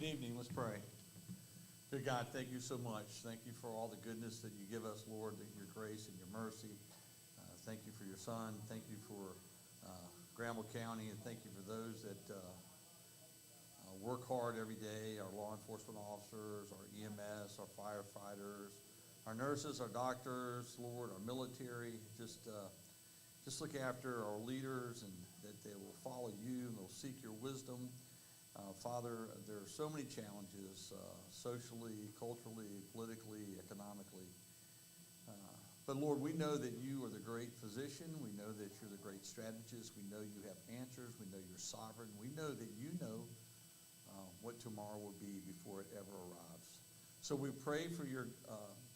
Good evening. Let's pray. Dear God, thank you so much. Thank you for all the goodness that you give us, Lord, your grace and your mercy. Thank you for your son. Thank you for Granville County, and thank you for those that work hard every day, our law enforcement officers, our EMS, our firefighters, our nurses, our doctors, Lord, our military. Just look after our leaders, and that they will follow you and they'll seek your wisdom. Father, there are so many challenges, socially, culturally, politically, economically. But Lord, we know that you are the great physician. We know that you're the great strategist. We know you have answers. We know you're sovereign. We know that you know what tomorrow will be before it ever arrives. So we pray for your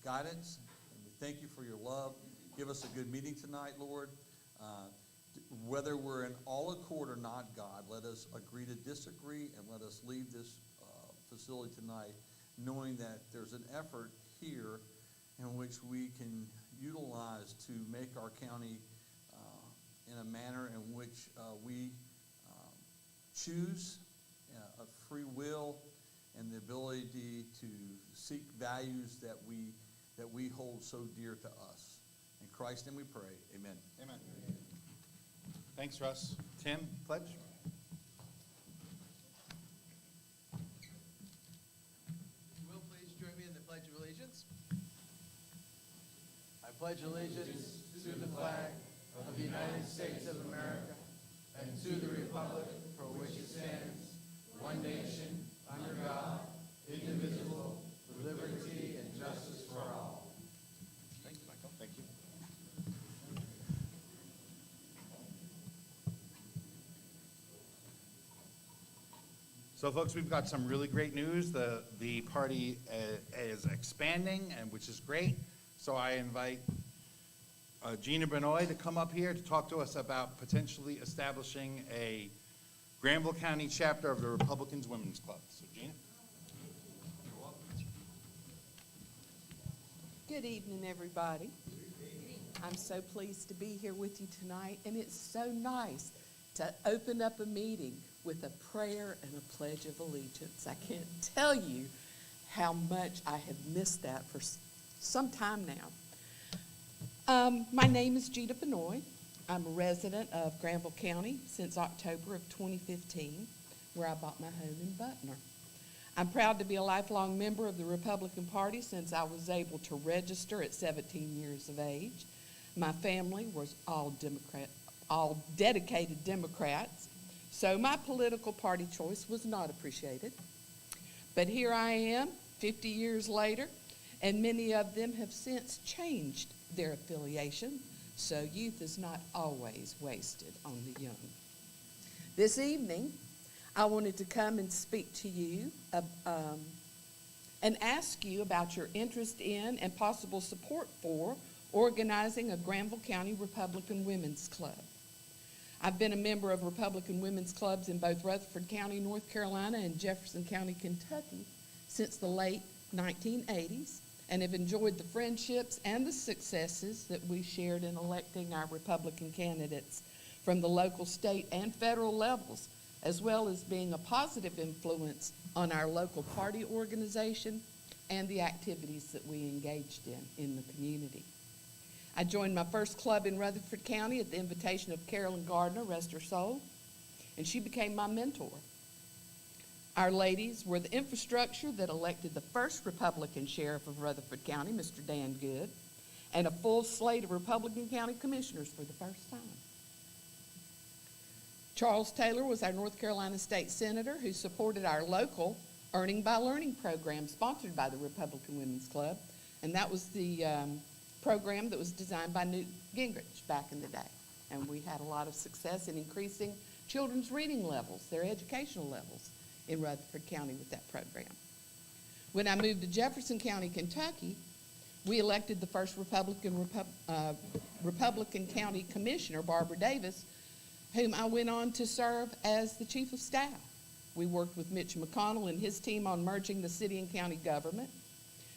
guidance, and we thank you for your love. Give us a good meeting tonight, Lord. Whether we're in all accord or not, God, let us agree to disagree, and let us leave this facility tonight knowing that there's an effort here in which we can utilize to make our county in a manner in which we choose a free will and the ability to seek values that we hold so dear to us. In Christ's name we pray. Amen. Amen. Thanks, Russ. Tim, pledge. If you will, please join me in the Pledge of Allegiance. I pledge allegiance to the flag of the United States of America and to the republic for which it stands, one nation, under God, indivisible, with liberty and justice for all. Thank you, Michael. Thank you. So, folks, we've got some really great news. The party is expanding, and which is great. So I invite Gina Benoit to come up here to talk to us about potentially establishing a Granville County chapter of the Republicans Women's Club. So, Gina. You're welcome. Good evening, everybody. I'm so pleased to be here with you tonight, and it's so nice to open up a meeting with a prayer and a pledge of allegiance. I can't tell you how much I have missed that for some time now. My name is Gina Benoit. I'm a resident of Granville County since October of 2015, where I bought my home in Butner. I'm proud to be a lifelong member of the Republican Party since I was able to register at 17 years of age. My family was all dedicated Democrats, so my political party choice was not appreciated. But here I am, 50 years later, and many of them have since changed their affiliation, so youth is not always wasted on the young. This evening, I wanted to come and speak to you and ask you about your interest in and possible support for organizing a Granville County Republican Women's Club. I've been a member of Republican women's clubs in both Rutherford County, North Carolina, and Jefferson County, Kentucky since the late 1980s, and have enjoyed the friendships and the successes that we shared in electing our Republican candidates from the local, state, and federal levels, as well as being a positive influence on our local party organization and the activities that we engaged in the community. I joined my first club in Rutherford County at the invitation of Carolyn Gardner, rest her soul, and she became my mentor. Our ladies were the infrastructure that elected the first Republican sheriff of Rutherford County, Mr. Dan Good, and a full slate of Republican county commissioners for the first time. Charles Taylor was our North Carolina state senator who supported our local Earning by Learning program sponsored by the Republican Women's Club, and that was the program that was designed by Newt Gingrich back in the day. And we had a lot of success in increasing children's reading levels, their educational levels in Rutherford County with that program. When I moved to Jefferson County, Kentucky, we elected the first Republican County Commissioner, Barbara Davis, whom I went on to serve as the Chief of Staff. We worked with Mitch McConnell and his team on merging the city and county government,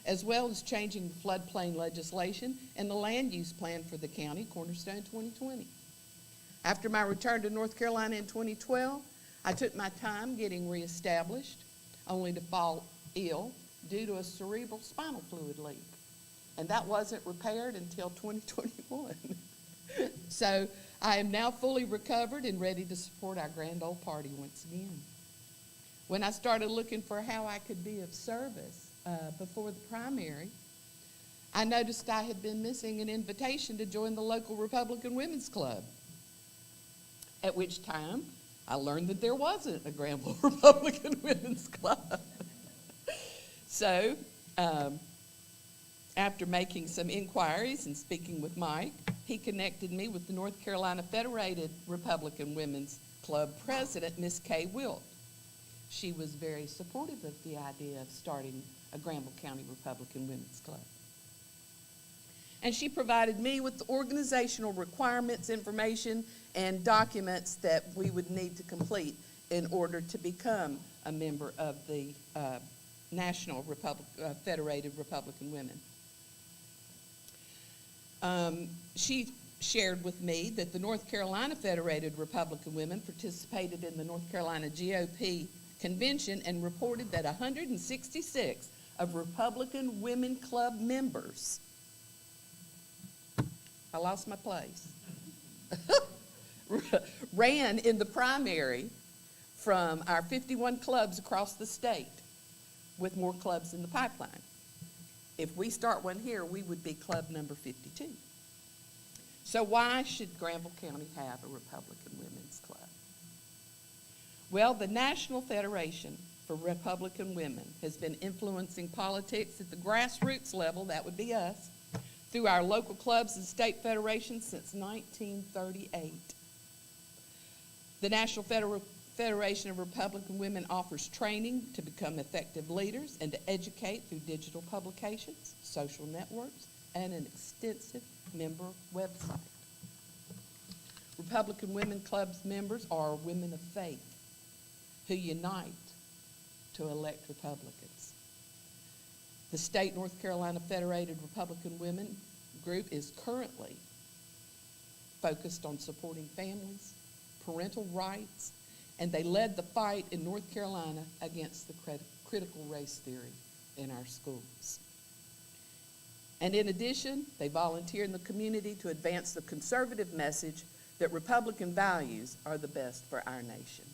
as well as changing the floodplain legislation and the land use plan for the county, Cornerstone 2020. After my return to North Carolina in 2012, I took my time getting reestablished. only to fall ill due to a cerebral spinal fluid leak. And that wasn't repaired until 2021. So I am now fully recovered and ready to support our grand old party once again. When I started looking for how I could be of service before the primary, I noticed I had been missing an invitation to join the local Republican Women's Club, at which time I learned that there wasn't a Granville Republican Women's Club. So, after making some inquiries and speaking with Mike, he connected me with the North Carolina Federated Republican Women's Club president, Miss Kay Wilt. She was very supportive of the idea of starting a Granville County Republican Women's Club. And she provided me with the organizational requirements, information, and documents that we would need to complete in order to become a member of the National Federated Republican Women. She shared with me that the North Carolina Federated Republican Women participated in the North Carolina GOP convention and reported that 166 of Republican Women Club members, I lost my place, ran in the primary from our 51 clubs across the state, with more clubs in the pipeline. If we start one here, we would be club number 52. So why should Granville County have a Republican Women's Club? Well, the National Federation for Republican Women has been influencing politics at the grassroots level, that would be us, through our local clubs and state federations since 1938. The National Federation of Republican Women offers training to become effective leaders and to educate through digital publications, social networks, and an extensive member website. Republican Women Club's members are women of faith who unite to elect Republicans. The state North Carolina Federated Republican Women group is currently focused on supporting families, parental rights, and they led the fight in North Carolina against the critical race theory in our schools. And in addition, they volunteer in the community to advance the conservative message that Republican values are the best for our nation.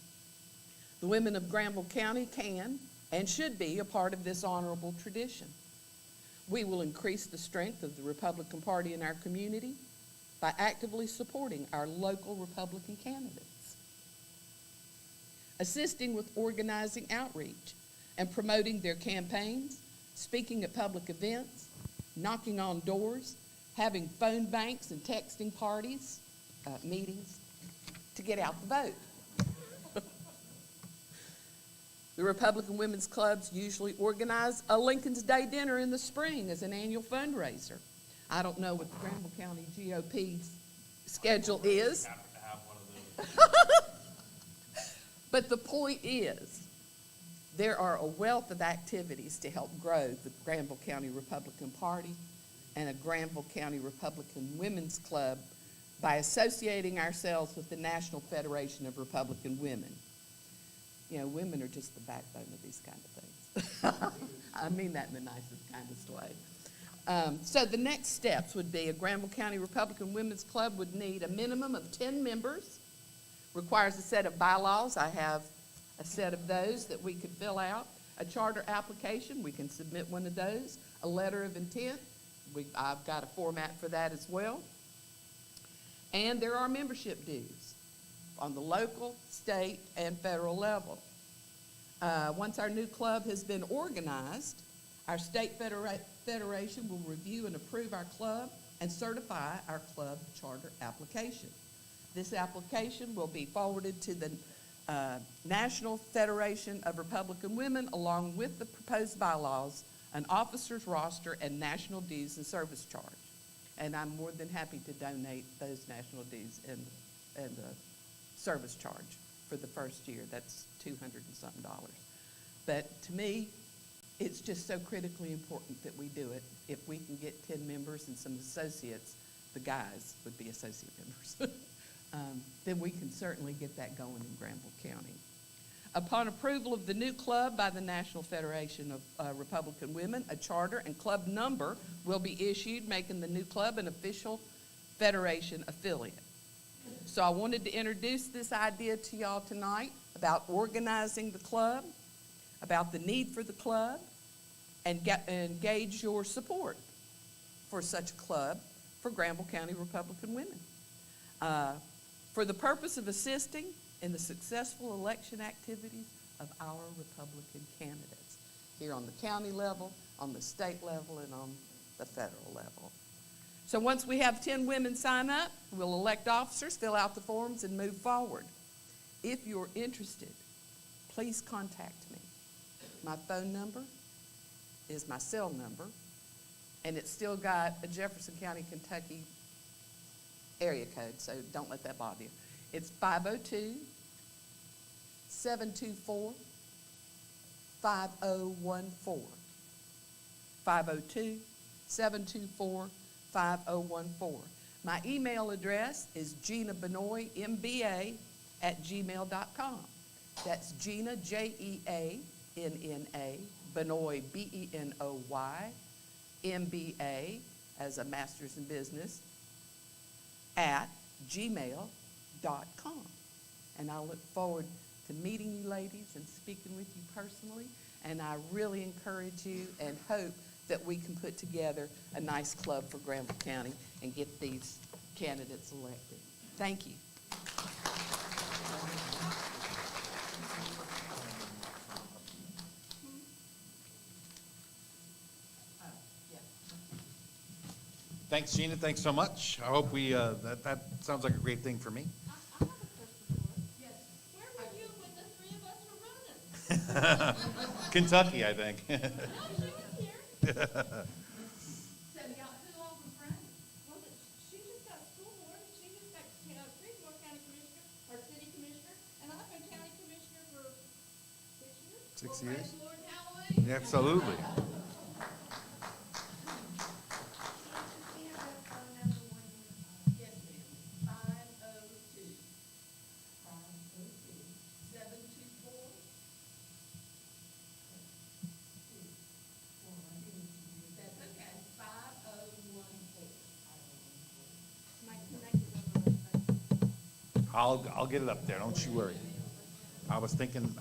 The women of Granville County can and should be a part of this honorable tradition. We will increase the strength of the Republican Party in our community by actively supporting our local Republican candidates, assisting with organizing outreach and promoting their campaigns, speaking at public events, knocking on doors, having phone banks and texting parties, meetings to get out the vote. The Republican Women's Clubs usually organize a Lincoln's Day dinner in the spring as an annual fundraiser. I don't know what the Granville County GOP's schedule is. Happen to have one of those. But the point is, there are a wealth of activities to help grow the Granville County Republican Party and a Granville County Republican Women's Club by associating ourselves with the National Federation of Republican Women. You know, women are just the backbone of these kind of things. I mean that in the nicest, kindest way. So the next steps would be a Granville County Republican Women's Club would need a minimum of 10 members, requires a set of bylaws. I have a set of those that we could fill out. A charter application, we can submit one of those. A letter of intent, I've got a format for that as well. And there are membership dues on the local, state, and federal level. Once our new club has been organized, our state federation will review and approve our club and certify our club charter application. This application will be forwarded to the National Federation of Republican Women along with the proposed bylaws, an officer's roster, and national dues and service charge. And I'm more than happy to donate those national dues and service charge for the first year. That's $200 and something. But to me, it's just so critically important that we do it. If we can get 10 members and some associates, the guys would be associate members, then we can certainly get that going in Granville County. Upon approval of the new club by the National Federation of Republican Women, a charter and club number will be issued, making the new club an official Federation affiliate. So I wanted to introduce this idea to y'all tonight about organizing the club, about the need for the club, and engage your support for such a club for Granville County Republican women. For the purpose of assisting in the successful election activities of our Republican candidates here on the county level, on the state level, and on the federal level. So once we have 10 women sign up, we'll elect officers, fill out the forms, and move forward. If you're interested, please contact me. My phone number is my cell number, and it's still got a Jefferson County, Kentucky area code, so don't let that bother you. It's 502-724-5014. 502-724-5014. My email address is GinaBenoy@gmail.com. That's Gina, Jeanna, Benoy, Benoy, MBA, as a master's in business, at gmail.com. And I look forward to meeting you ladies and speaking with you personally. And I really encourage you and hope that we can put together a nice club for Granville County and get these candidates elected. Thank you. Thanks, Gina, thanks so much. I hope we, that sounds like a great thing for me. I have a question for her. Yes. Where were you when the three of us were running? Kentucky, I think. No, she was here. Said, yeah, who all was running? Well, she just got school board, she just got, Creedmoor County Commissioner, or City Commissioner, and I've been County Commissioner for 6 years. 6 Well, years? praise the Lord, hallelujah. Absolutely. Yes, ma'am. 502-724. That's okay. 5014. My connected over. I'll get it up there, don't you worry. I was thinking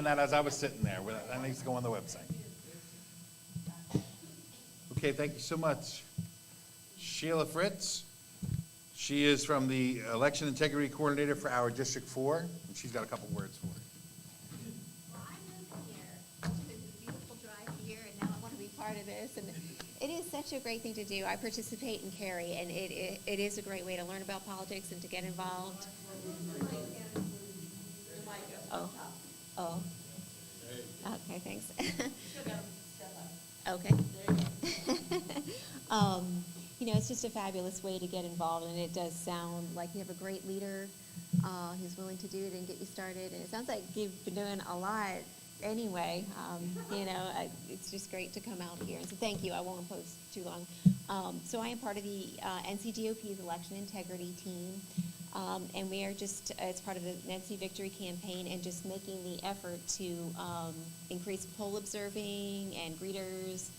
that as I was sitting there, that needs to go on the website. Okay, thank you so much. Sheila Fritz, she is from the Election Integrity Coordinator for our District 4, and she's got a couple words for it. Well, I moved here to the beautiful drive here, and now I want to be part of this. And it is such a great thing to do. I participate in Cary, and it is a great way to learn about politics and to get involved. Oh. Okay, thanks. Okay. It's just a fabulous way to get involved, and it does sound like you have a great leader who's willing to do it and get you started. And it sounds like you've been doing a lot anyway. It's just great to come out here. And so thank you. I won't impose too long. So I am part of the NCGOP's election integrity team. And we are just, it's part of the Nancy Victory campaign and just making the effort to increase poll observing and greeters.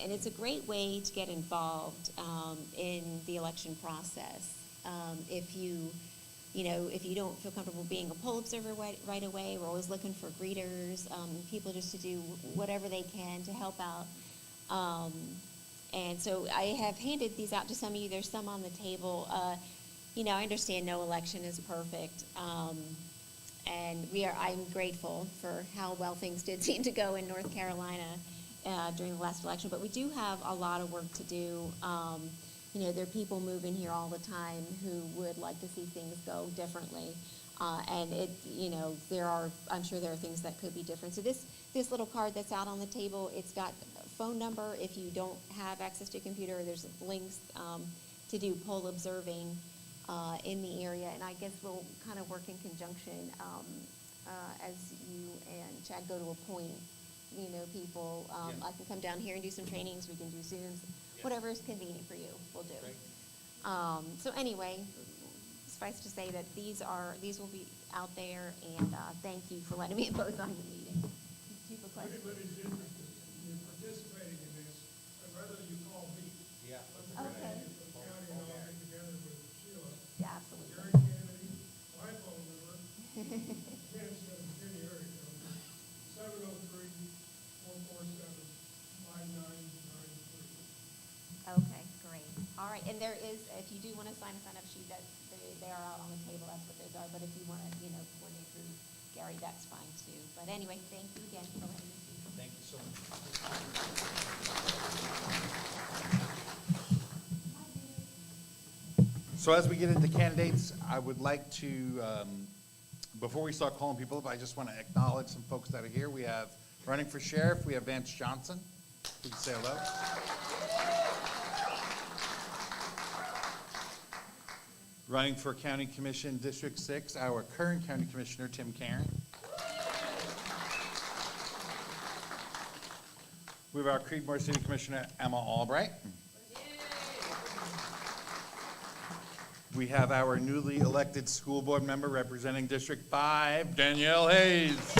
And it's a great way to get involved in the election process. If you don't feel comfortable being a poll observer right away, we're always looking for greeters, people just to do whatever they can to help out. And so I have handed these out to some of you. There's some on the table. I understand no election is perfect. And I'm grateful for how well things did seem to go in North Carolina during the last election, but we do have a lot of work to do. There are people moving here all the time who would like to see things go differently. And I'm sure there are things that could be different. So this little card that's out on the table, it's got a phone number. If you don't have access to a computer, there's links to do poll observing in the area. And I guess we'll kind of work in conjunction as you and Chad go to a point. People, I can come down here and do some trainings, we can do Zooms, whatever is convenient for you, we'll do. So anyway, suffice to say that these will be out there, and thank you for letting me both on the meeting. Do you have a question? Anybody's interested in participating in this, I'd rather you call me. Yeah. That's a good Okay. idea for the county, and I'll get together with Sheila, Yeah, absolutely. Gary Kennedy, my phone number, Ken's Kenny area code, 703-447-5993. Okay, great. All right, and there is, if you do want to sign a sign-up sheet, they are out on the table, that's what those are, but if you want to, coordinate through Gary, that's fine too. But anyway, thank you again for letting me speak. Thank you so much. So as we get into candidates, I would like to, before we start calling people up, I just want to acknowledge some folks that are here. We have running for sheriff, we have Vance Johnson. You can say hello. Running for County Commission District 6, our current County Commissioner, Tim Karen. We have our Creedmoor City Commissioner, Emma Albright. We have our newly elected school board member representing District 5, Danielle Hayes.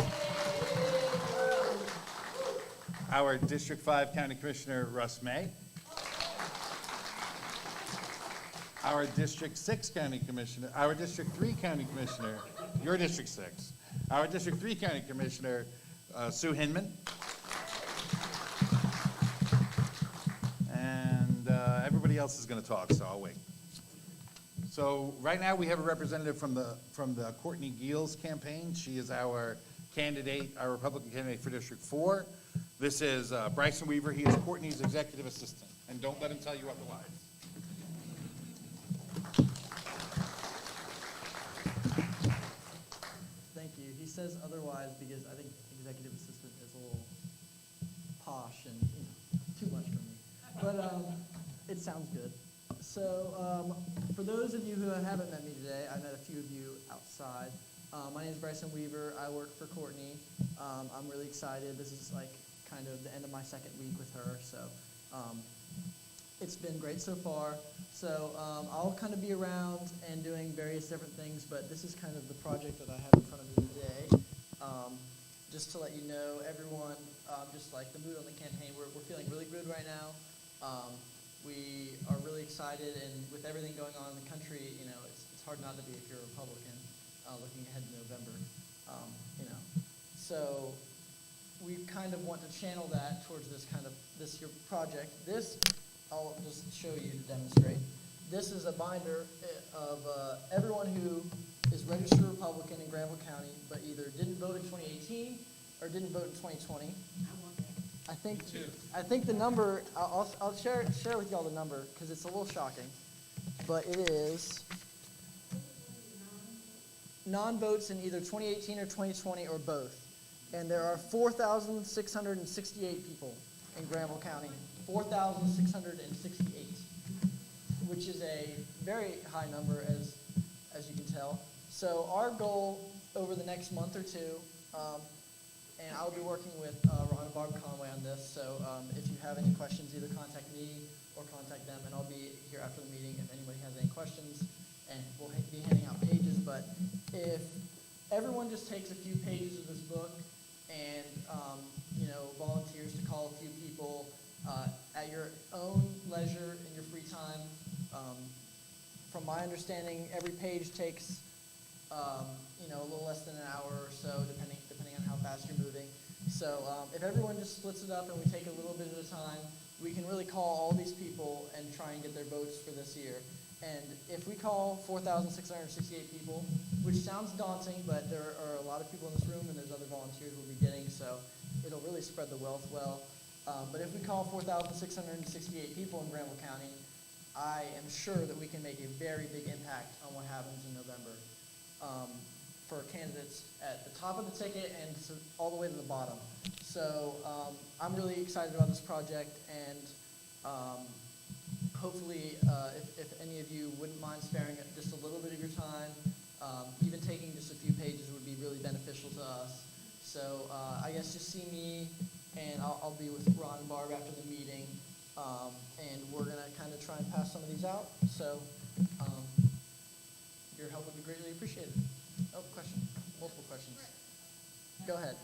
Our District 5 County Commissioner, Russ May. Our District 6 County Commissioner, our District 3 County Commissioner, your District 6. Our District 3 County Commissioner, Sue Hinman. And everybody else is going to talk, so I'll wait. So right now we have a representative from the Courtney Geels campaign. She is our candidate, our Republican candidate for District 4. This is Bryson Weaver. He is Courtney's executive assistant. And don't let him tell you otherwise. Thank you. He says otherwise because I think executive assistant is a little posh and, too much for me. But it sounds good. So for those of you who haven't met me today, I met a few of you outside. My name is Bryson Weaver. I work for Courtney. I'm really excited. This is like kind of the end of my second week with her. So it's been great so far. So I'll kind of be around and doing various different things, but this is kind of the project that I have in front of me today. Just to let you know, everyone, just like the mood on the campaign, we're feeling really good right now. We are really excited, and with everything going on in the country, it's hard not to be if you're a Republican, looking ahead to November. So we kind of want to channel that towards this your project. This, I'll just show you to demonstrate. This is a binder of everyone who is registered Republican in Granville County, but either didn't vote in 2018 or didn't vote in 2020. I think the number, I'll share with y'all the number because it's a little shocking, but it is non-votes in either 2018 or 2020 or both. And there are 4,668 people in Granville County, 4,668, which is a very high number as you can tell. So our goal over the next month or two, and I'll be working with Ron and Barb Conway on this, so if you have any questions, either contact me or contact them, and I'll be here after the meeting if anybody has any questions, and we'll be handing out pages. But if everyone just takes a few pages of this book and volunteers to call a few people at your own leisure in your free time, from my understanding, every page takes a little less than an hour or so, depending on how fast you're moving. So if everyone just splits it up and we take a little bit at a time, we can really call all these people and try and get their votes for this year. And if we call 4,668 people, which sounds daunting, but there are a lot of people in this room and there's other volunteers we'll be getting, so it'll really spread the wealth well. But if we call 4,668 people in Granville County, I am sure that we can make a very big impact on what happens in November for candidates at the top of the ticket and all the way to the bottom. So I'm really excited about this project, and hopefully if any of you wouldn't mind sparing just a little bit of your time, even taking just a few pages would be really beneficial to us. So I guess just see me, and I'll be with Ron and Barb after the meeting, and we're going to kind of try and pass some of these out. So your help would be greatly appreciated. Oh, question, multiple questions. Go ahead.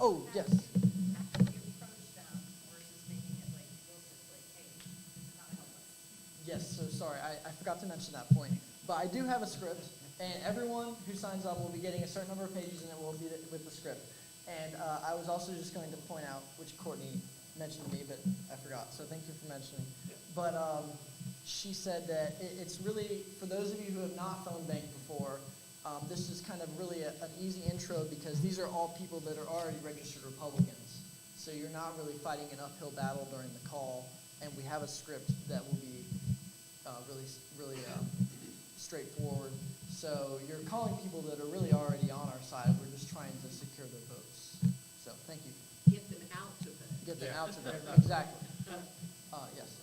Oh, yes. Yes, so sorry, I forgot to mention that point. But I do have a script, and everyone who signs up will be getting a certain number of pages, and it will be with the script. And I was also just going to point out, which Courtney mentioned to me, but I forgot, so thank you for mentioning. But she said that it's really, for those of you who have not phone banked before, this is kind of really an easy intro because these are all people that are already registered Republicans. So you're not really fighting an uphill battle during the call, and we have a script that will be really straightforward. So you're calling people that are really already on our side. We're just trying to secure their votes. So thank you. Get them out to vote. Get them out to vote. Exactly. Yes.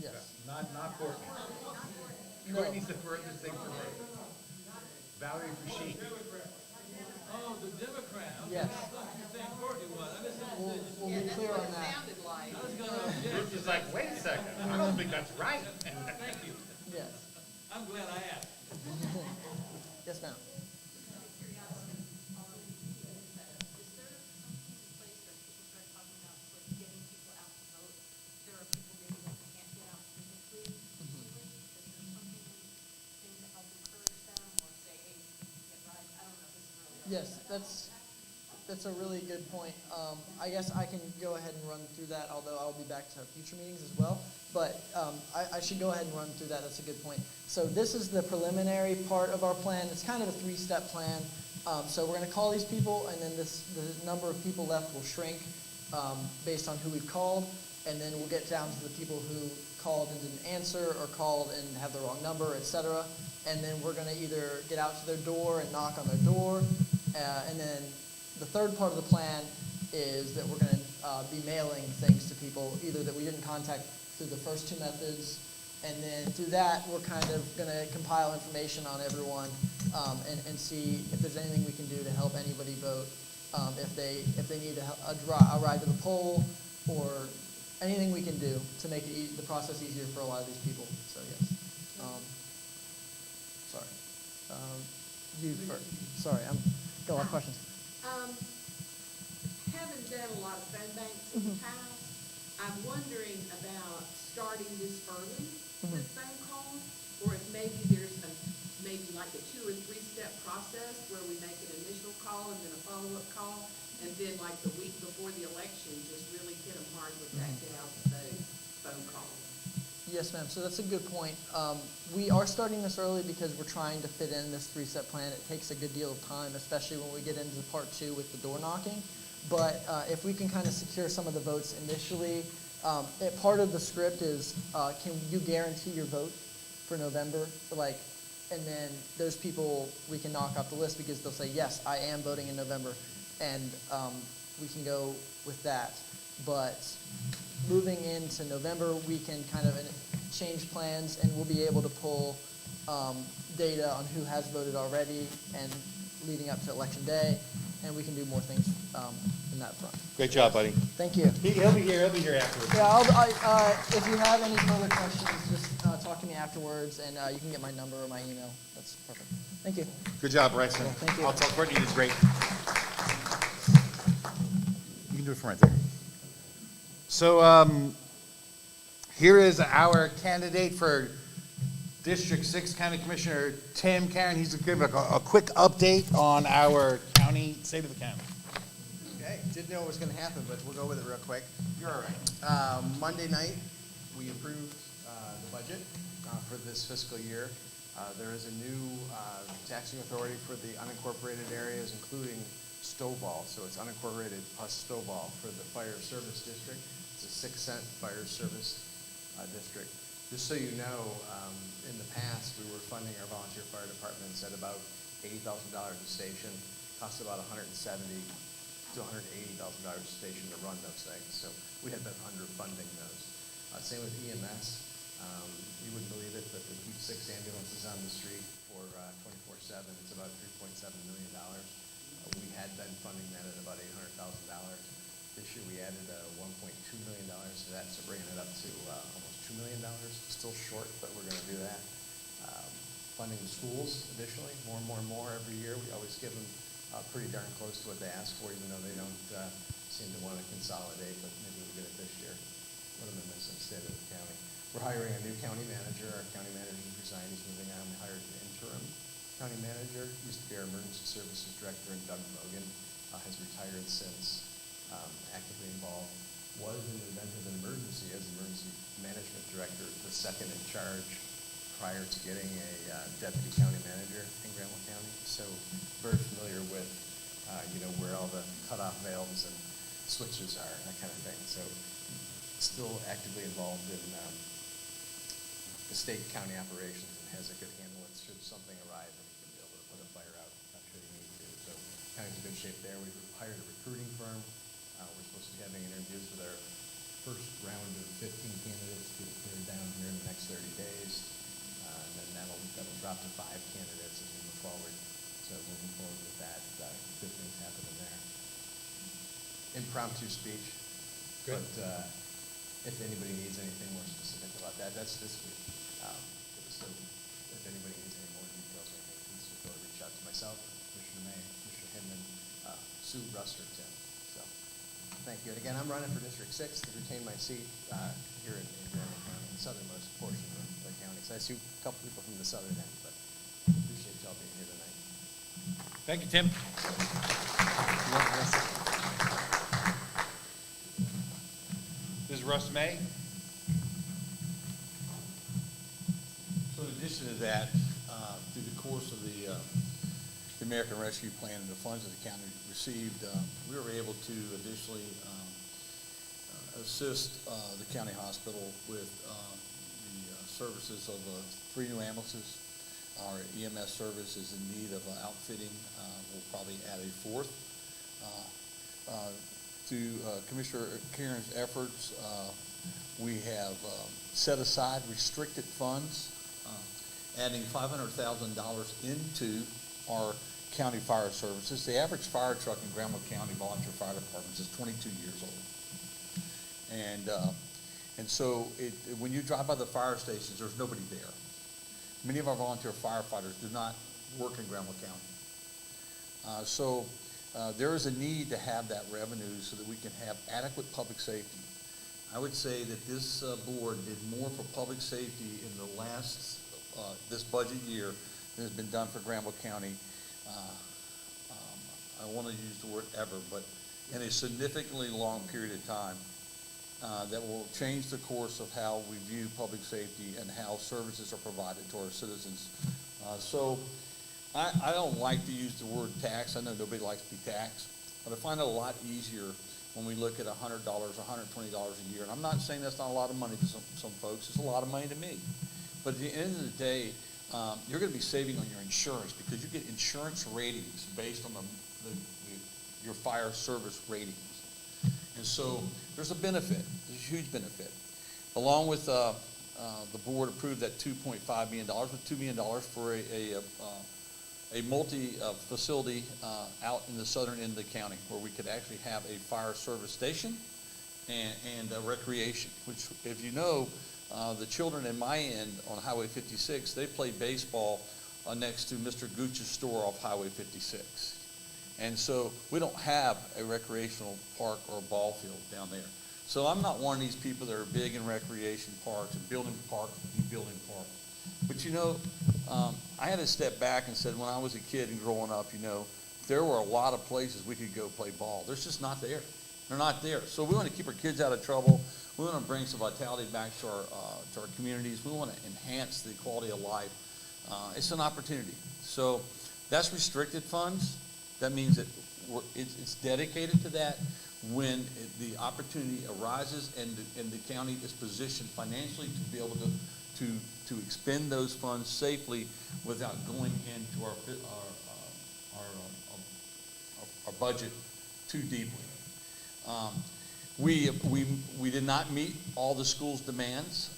Yes. Not Courtney. No. Courtney's the furthest thing from her. Valerie Fouché. Oh, the Democrat. Okay. Yes. I thought you were saying Courtney was. I misunderstood. We'll be clear on that. Sounded like. I was gonna object. Bruce is like, wait a second, I don't think that's right. Thank you. Yes. I'm glad I asked. Yes, ma'am. Yes, that's a really good point. I guess I can go ahead and run through that, although I'll be back to future meetings as well. But I should go ahead and run through that. That's a good point. So this is the preliminary part of our plan. It's kind of a three-step plan. So we're going to call these people, and then the number of people left will shrink based on who we've called, and then we'll get down to the people who called and didn't answer or called and have the wrong number, etc. And then we're going to either get out to their door and knock on their door, and then the third part of the plan is that we're going to be mailing things to people, either that we didn't contact through the first two methods, and then through that we're kind of going to compile information on everyone and see if there's anything we can do to help anybody vote, if they need a ride to the poll, or anything we can do to make the process easier for a lot of these people. So yes. Sorry. You first. Sorry, I'm got a lot of questions. Having done a lot of phone banks in the past, I'm wondering about starting this early with phone calls, or if maybe there's maybe like a 2 or 3 step process where we make an initial call and then a follow-up call, and then like the week before the election, just really hit them hard with that get out the vote phone call. Yes, ma'am. So that's a good point. We are starting this early because we're trying to fit in this 3-step plan. It takes a good deal of time, especially when we get into part 2 with the door knocking. But if we can kind of secure some of the votes initially, part of the script is, can you guarantee your vote for November? And then those people, we can knock off the list because they'll say, yes, I am voting in November. And we can go with that. But moving into November, we can kind of change plans, and we'll be able to pull data on who has voted already and leading up to Election Day. and we can do more things in that front. Great job, buddy. Thank you. He'll be here afterwards. Yeah, if you have any further questions, just talk to me afterwards, and you can get my number or my email. That's perfect. Thank you. Good job, Bryson. Yeah, thank you. I'll tell Courtney you did great. You can do it from right there. So, here is our candidate for District 6 County Commissioner, Tim Karen. He's going to give a quick update on our county, state of the county. Okay, didn't know what was gonna happen, but we'll go with it real quick. You're all right. Monday night, we approved the budget for this fiscal year. There is a new taxing authority for the unincorporated areas, including Stovall. So it's unincorporated plus Stovall for the fire service district. It's a 6-cent fire service district. Just so you know, in the past, we were funding our volunteer fire departments at about $80,000 a station. Costs about $170,000 to $180,000 a station to run those things. So we had been underfunding those. Same with EMS. You wouldn't believe it, but to keep 6 ambulances on the street for 24/7, it's about $3.7 million. We had been funding that at about $800,000. This year we added $1.2 million to that, so bringing it up to almost $2 million. Still short, but we're going to do that. Funding the schools additionally, more and more every year. We always give them pretty darn close to what they ask for, even though they don't seem to want to consolidate, but maybe we'll get it this year. What am I missing? State of the county. We're hiring a new county manager. Our county manager resigned, he's moving on. We hired an interim county manager, used to be our emergency services director, and Doug Mogan has retired since, actively involved. Was in the event of an emergency as emergency management director, the second in charge prior to getting a deputy county manager in Granville County. So very familiar with, where all the cutoff valves and switches are, that kind of thing. So still actively involved in the state county operations and has a good handle on should something arise and he can be able to put a fire out should he need to. So county's in good shape there. We've hired a recruiting firm. We're supposed to be having interviews with our first round of 15 candidates to get cleared down here in the next 30 days. And then that'll drop to 5 candidates as we move forward. So moving forward with that, good things happening there. Impromptu speech. Good. But if anybody needs anything more specific about that, that's this week. So if anybody needs any more details or anything, please just go reach out to myself, Commissioner May, Commissioner Hinman, Sue, Russ, or Tim. So thank you. And again, I'm running for District 6 to retain my seat here in Granville County, the southernmost portion of the county. So I see a couple people from the southern end, but appreciate y'all being here tonight. Thank you, Tim. This is Russ May. So in addition to that, through the course of the American Rescue Plan and the funds that the county received, we were able to additionally assist the county hospital with the services of 3 new ambulances. Our EMS service is in need of outfitting. We'll probably add a 4th. Through Commissioner Karen's efforts, we have set aside restricted funds, adding $500,000 into our county fire services. The average fire truck in Granville County volunteer fire departments is 22 years old. And so when you drive by the fire stations, there's nobody there. Many of our volunteer firefighters do not work in Granville County. So there is a need to have that revenue so that we can have adequate public safety. I would say that this board did more for public safety in the last, this budget year than has been done for Granville County. I want to use the word ever, but in a significantly long period of time that will change the course of how we view public safety and how services are provided to our citizens. So I don't like to use the word tax. I know nobody likes to be taxed, but I find it a lot easier when we look at $100, $120 a year. And I'm not saying that's not a lot of money to some folks. It's a lot of money to me. But at the end of the day, you're going to be saving on your insurance because you get insurance ratings based on your fire service ratings. And so there's a benefit. There's a huge benefit. Along with the board approved that $2.5 million, with $2 million for a multi-facility out in the southern end of the county where we could actually have a fire service station and recreation, which, if you know, the children in my end on Highway 56, they play baseball next to Mr. Gooch's store off Highway 56. And so we don't have a recreational park or ball field down there. So I'm not one of these people that are big in recreation parks and building parks and building parks. But you know, I had to step back and said when I was a kid and growing up, you know, there were a lot of places we could go play ball. There's just not there. They're not there. So we want to keep our kids out of trouble. We want to bring some vitality back to our communities. We want to enhance the quality of life. It's an opportunity. So that's restricted funds. That means that it's dedicated to that when the opportunity arises and the county is positioned financially to be able to expend those funds safely without going into our budget too deeply. We did not meet all the school's demands,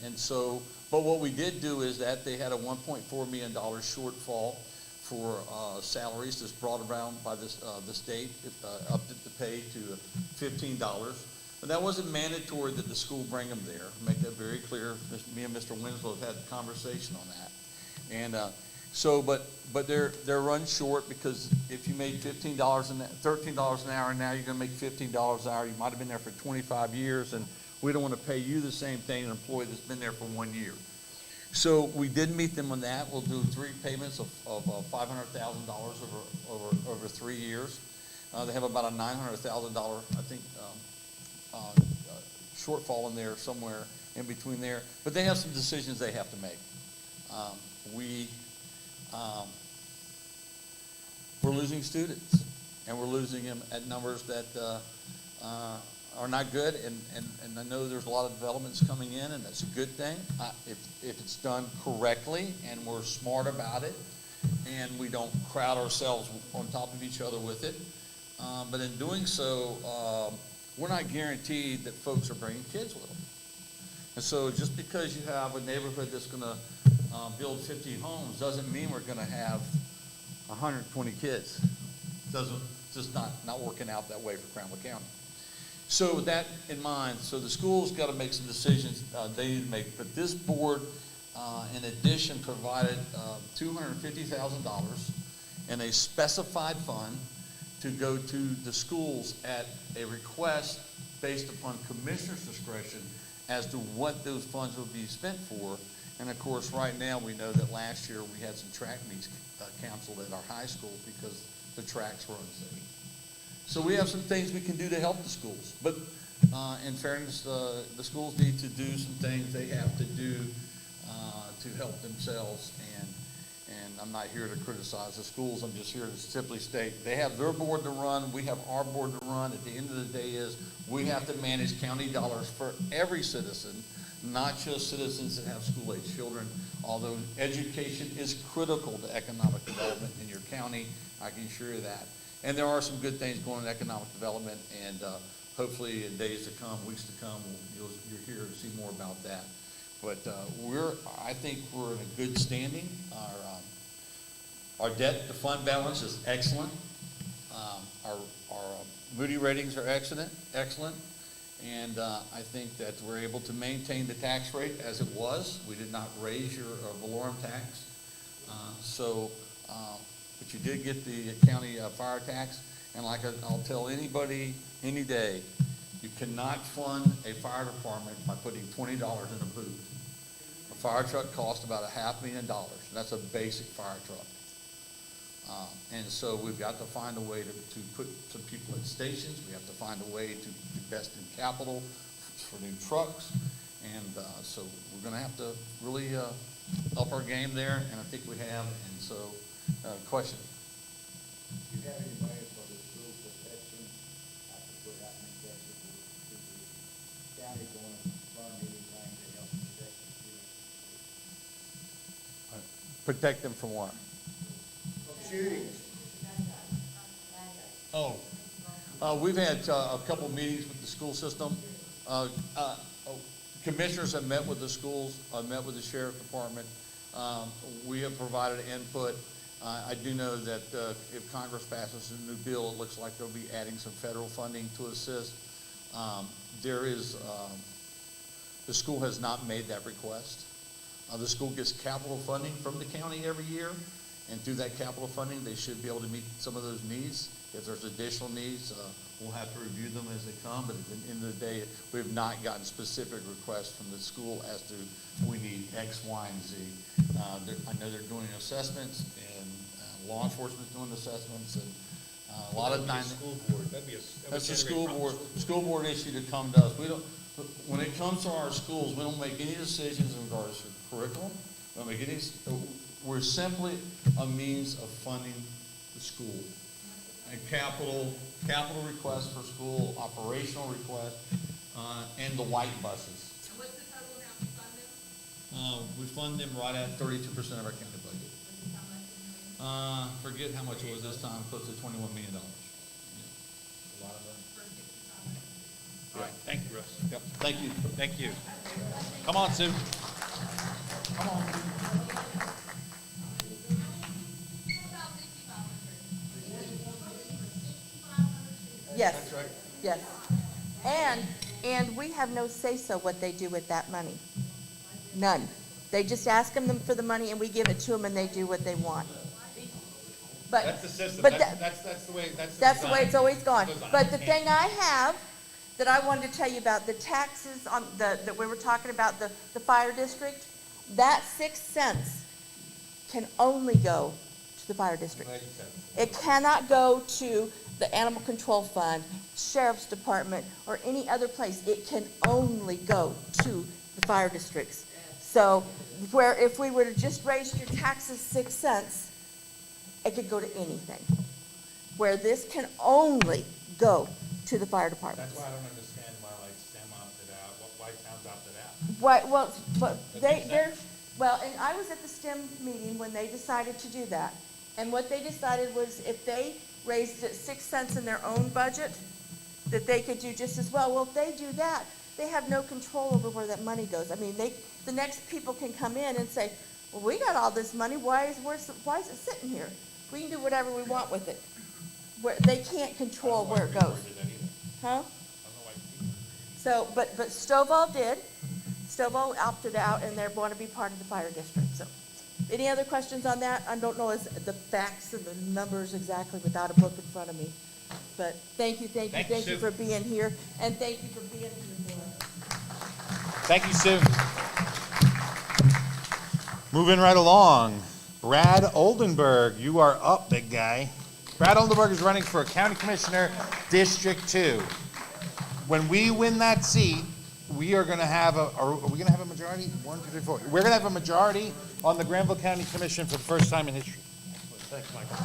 and so, but what we did do is that they had a $1.4 million shortfall for salaries that's brought around by the state, upped it to pay to $15. But that wasn't mandatory that the school bring them there. Make that very clear. Me and Mr. Winslow have had a conversation on that. And so, but they're run short because if you made $13 an hour, and now you're going to make $15 an hour, you might have been there for 25 years, and we don't want to pay you the same thing an employee that's been there for 1 year. So we did meet them on that. We'll do 3 payments of $500,000 over 3 years. They have about a $900,000, I think, shortfall in there somewhere in between there. But they have some decisions they have to make. We're losing students, and we're losing them at numbers that are not good, and I know there's a lot of developments coming in, and that's a good thing if it's done correctly and we're smart about it and we don't crowd ourselves on top of each other with it. But in doing so, we're not guaranteed that folks are bringing kids with them. And so just because you have a neighborhood that's going to build 50 homes doesn't mean we're going to have 120 kids. Just not working out that way for Granville County. So with that in mind, so the school's got to make some decisions they need to make. But this board, in addition, provided $250,000 in a specified fund to go to the schools at a request based upon commissioner's discretion as to what those funds will be spent for. And of course, right now, we know that last year we had some track meets canceled at our high school because the tracks were unsafe. So we have some things we can do to help the schools. But in fairness, the schools need to do some things they have to do to help themselves. And I'm not here to criticize the schools. I'm just here to simply state they have their board to run. We have our board to run. At the end of the day is we have to manage county dollars for every citizen, not just citizens that have school-age children. Although education is critical to economic development in your county, I can assure you that. And there are some good things going in economic development, and hopefully in days to come, weeks to come, you're here to see more about that. But I think we're in a good standing. Our debt to fund balance is excellent. Our Moody ratings are excellent. And I think that we're able to maintain the tax rate as it was. We did not raise your valorum tax. But you did get the county fire tax. And like I'll tell anybody any day, you cannot fund a fire department by putting $20 in a boot. A fire truck costs about $500,000. That's a basic fire truck. And so we've got to find a way to put some people in stations. We have to find a way to invest in capital for new trucks. And so we're going to have to really up our game there, and I think we have. And so, question? Do you have any way for the school protection, I could put out an executive, to the county going to fund anything to help protect the students? Protect them from what? Shootings. We've had a couple meetings with the school system. Commissioners have met with the schools, met with the sheriff department. We have provided input. I do know that if Congress passes a new bill, it looks like they'll be adding some federal funding to assist. The school has not made that request. The school gets capital funding from the county every year, and through that capital funding, they should be able to meet some of those needs. If there's additional needs, we'll have to review them as they come, but at the end of the day, we have not gotten specific requests from the school as to we need X, Y, and Z. I know they're doing assessments, and law enforcement's doing assessments, and a lot of times. School board, that'd be a. That's the school board issue to come to us. We don't, when it comes to our schools, we don't make any decisions in regards to curriculum. We don't make any, we're simply a means of funding the school. And capital requests for school, operational requests, and the white buses. And what's the total amount we fund them? We fund them right at 32% of our county budget. Which is how much in millions? Forget how much it was this time, close to $21 million. A lot of money. For 65 million. All right, thank you, Russ. Yep, thank you. Thank you. Come on, Sue. Come on. Yes. That's right. Yes. And we have no say-so what they do with that money. None. They just ask them for the money and we give it to them and they do what they want. But, That's the system. but That's the way, that's the that's the way design. it's always gone. Design. But the thing I have that I wanted to tell you about, the taxes on that we were talking about, the fire district, that 6 cents can only go to the fire district. It cannot go to the animal control fund, sheriff's department, or any other place. It can only go to the fire districts. So where if we were to just raise your taxes 6 cents, it could go to anything. Where this can only go to the fire department. That's why I don't understand why like STEM opted out, why towns opted out. Right, well, but That makes they're, well, and I was at the STEM meeting when they decided to do that. And what they decided was if they raised it 6 cents in their own budget, that they could do just as well. Well, if they do that, they have no control over where that money goes. I mean, the next people can come in and say, well, we got all this money, why is it sitting here? We can do whatever we want with it. They can't control where it goes. Huh? I don't know why people. So, but Stovall did. Stovall opted out, and they're going to be part of the fire district, so. Any other questions on that? I don't know the facts and the numbers exactly without a book in front of me. But thank you Thank you, thank you Sue. for being here, and thank you for being here for us. Thank you, Sue. Moving right along, Brad Oldenburg, you are up, big guy. Brad Oldenburg is running for County Commissioner, District 2. When we win that seat, we are going to have are we going to have a majority? 1, 2, 3, 4. We're going to have a majority on the Granville County Commission for the first time in history. Thanks, Michael.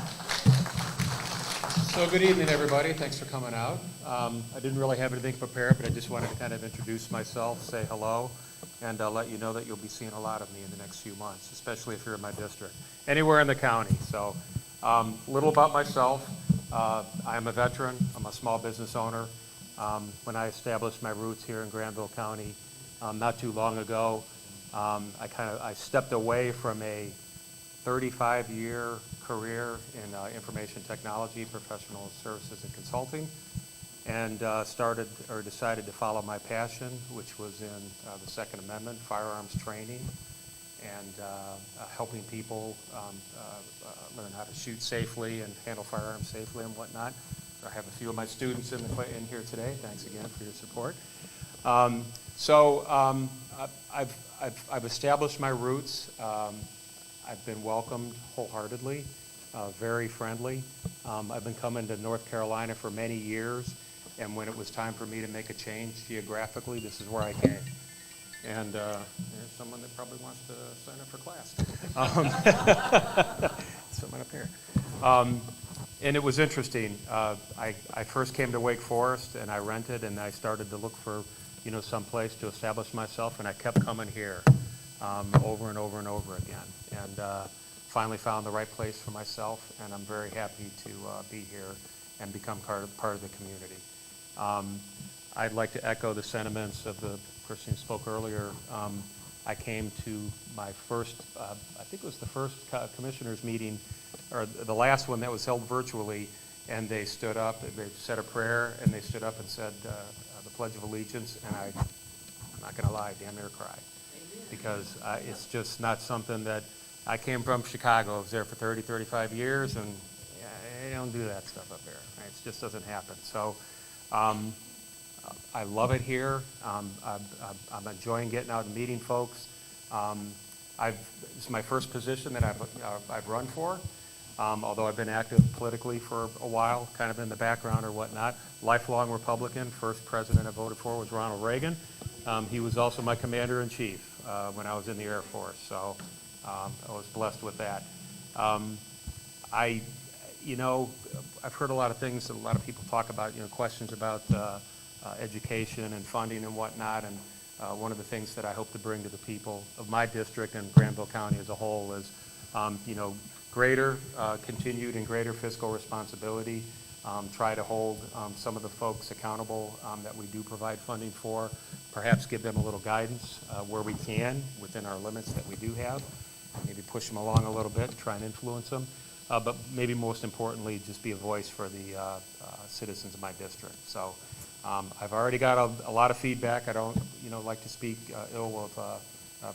So good evening, everybody. Thanks for coming out. I didn't really have anything prepared, but I just wanted to kind of introduce myself, say hello, and let you know that you'll be seeing a lot of me in the next few months, especially if you're in my district, anywhere in the county. So a little about myself. I am a veteran. I'm a small business owner. When I established my roots here in Granville County not too long ago, I stepped away from a 35-year career in information technology, professional services, and consulting, and decided to follow my passion, which was in the Second Amendment, firearms training, and helping people learn how to shoot safely and handle firearms safely and whatnot. I have a few of my students in here today. Thanks again for your support. I've established my roots. I've been welcomed wholeheartedly, very friendly. I've been coming to North Carolina for many years, and when it was time for me to make a change geographically, this is where I came. And there's someone that probably wants to sign up for class. Someone up here. And it was interesting. I first came to Wake Forest, and I rented, and I started to look for, some place to establish myself, and I kept coming here over and over and over again. And finally found the right place for myself, and I'm very happy to be here and become part of the community. I'd like to echo the sentiments of the person who spoke earlier. I came to my first, I think it was the first commissioners meeting or the last one that was held virtually, and they stood up, they said a prayer, and they stood up and said the Pledge of Allegiance, and I'm not going to lie, damn near cried. Because it's just not something that, I came from Chicago, I was there for 30, 35 years, and they don't do that stuff up there. It just doesn't happen. So I love it here. I'm enjoying getting out and meeting folks. This is my first position that I've run for, although I've been active politically for a while, kind of in the background or whatnot. Lifelong Republican. First president I voted for was Ronald Reagan. He was also my commander-in-chief when I was in the Air Force, so I was blessed with that. I've heard a lot of things, a lot of people talk about, questions about education and funding and whatnot, and one of the things that I hope to bring to the people of my district and Granville County as a whole is, greater, continued and greater fiscal responsibility. Try to hold some of the folks accountable that we do provide funding for, perhaps give them a little guidance where we can within our limits that we do have, maybe push them along a little bit, try and influence them, but maybe most importantly, just be a voice for the citizens of my district. So I've already got a lot of feedback. I don't like to speak ill of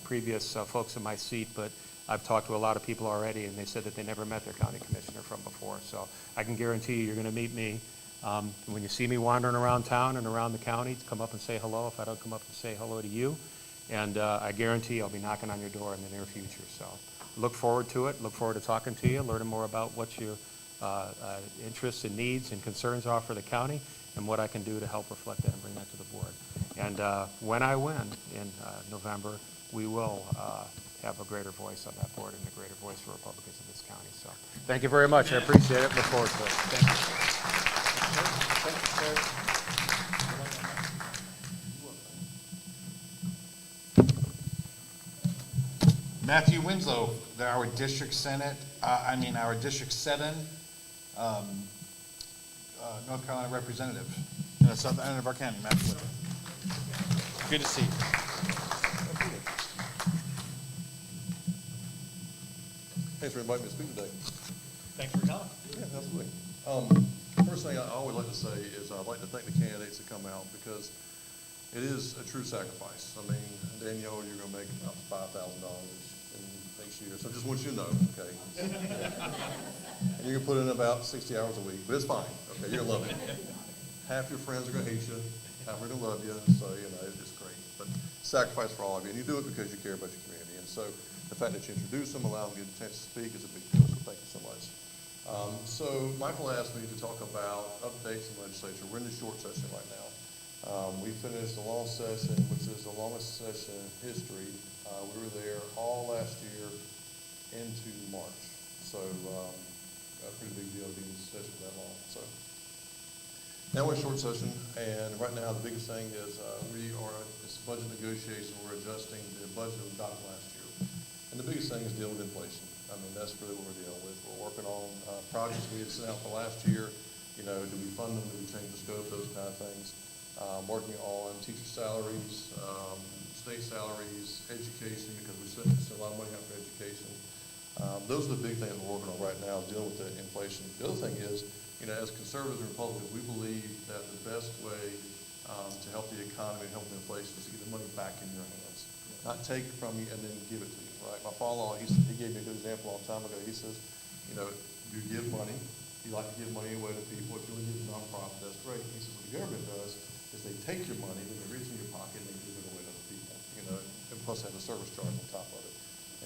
previous folks in my seat, but I've talked to a lot of people already, and they said that they never met their county commissioner from before. So I can guarantee you're going to meet me. When you see me wandering around town and around the county, come up and say hello if I don't come up and say hello to you. And I guarantee I'll be knocking on your door in the near future. So look forward to it. Look forward to talking to you, learning more about what your interests and needs and concerns are for the county and what I can do to help reflect that and bring that to the board. And when I win in November, we will have a greater voice on that board and a greater voice for Republicans in this county. So thank you very much. I appreciate it. Look forward to it. Thank you. Matthew Winslow, our District 7, North Carolina representative in the southern end of our county. Matthew Winslow. Good to see you. Thanks for inviting me to speak today. Thanks for coming. Yeah, absolutely. First thing I always like to say is I'd like to thank the candidates that come out because it is a true sacrifice. I mean, Danielle, you're going to make about $5,000 next year, so I just want you to know, okay? And you're going to put in about 60 hours a week, but it's fine. Okay, you're going to love it. Half your friends are going to hate you, half are going to love you, so, it's great. But sacrifice for all of you, and you do it because you care about your community. And so the fact that you introduce them, allow them to get a chance to speak is a big deal, so thank you so much. So Michael asked me to talk about updates in legislature. We're in the short session right now. We finished the long session, which is the longest session in history. We were there all last year into March. So a pretty big deal being in session that long. So now we're in short session, and right now the biggest thing is it's budget negotiation. We're adjusting the budget we adopted last year. And the biggest thing is dealing with inflation. I mean, that's really what we're dealing with. We're working on projects we had sent out for last year. Do we fund them? Do we change the scope? Those kind of things. Working on teacher salaries, state salaries, education, because we spend a lot of money out for education. Those are the big things we're working on right now, dealing with the inflation. The other thing is, as conservatives and Republicans, we believe that the best way to help the economy and help the inflation is to get the money back in your hands. Not take it from you and then give it to you, right? My father-in-law, he gave me a good example a long time ago. He says, you give money, you like to give money away to people. If you want to give to nonprofit, that's great. He says, what the government does is they take your money, then they reach in your pocket and they give it away to other people, and plus have a service charge on top of it.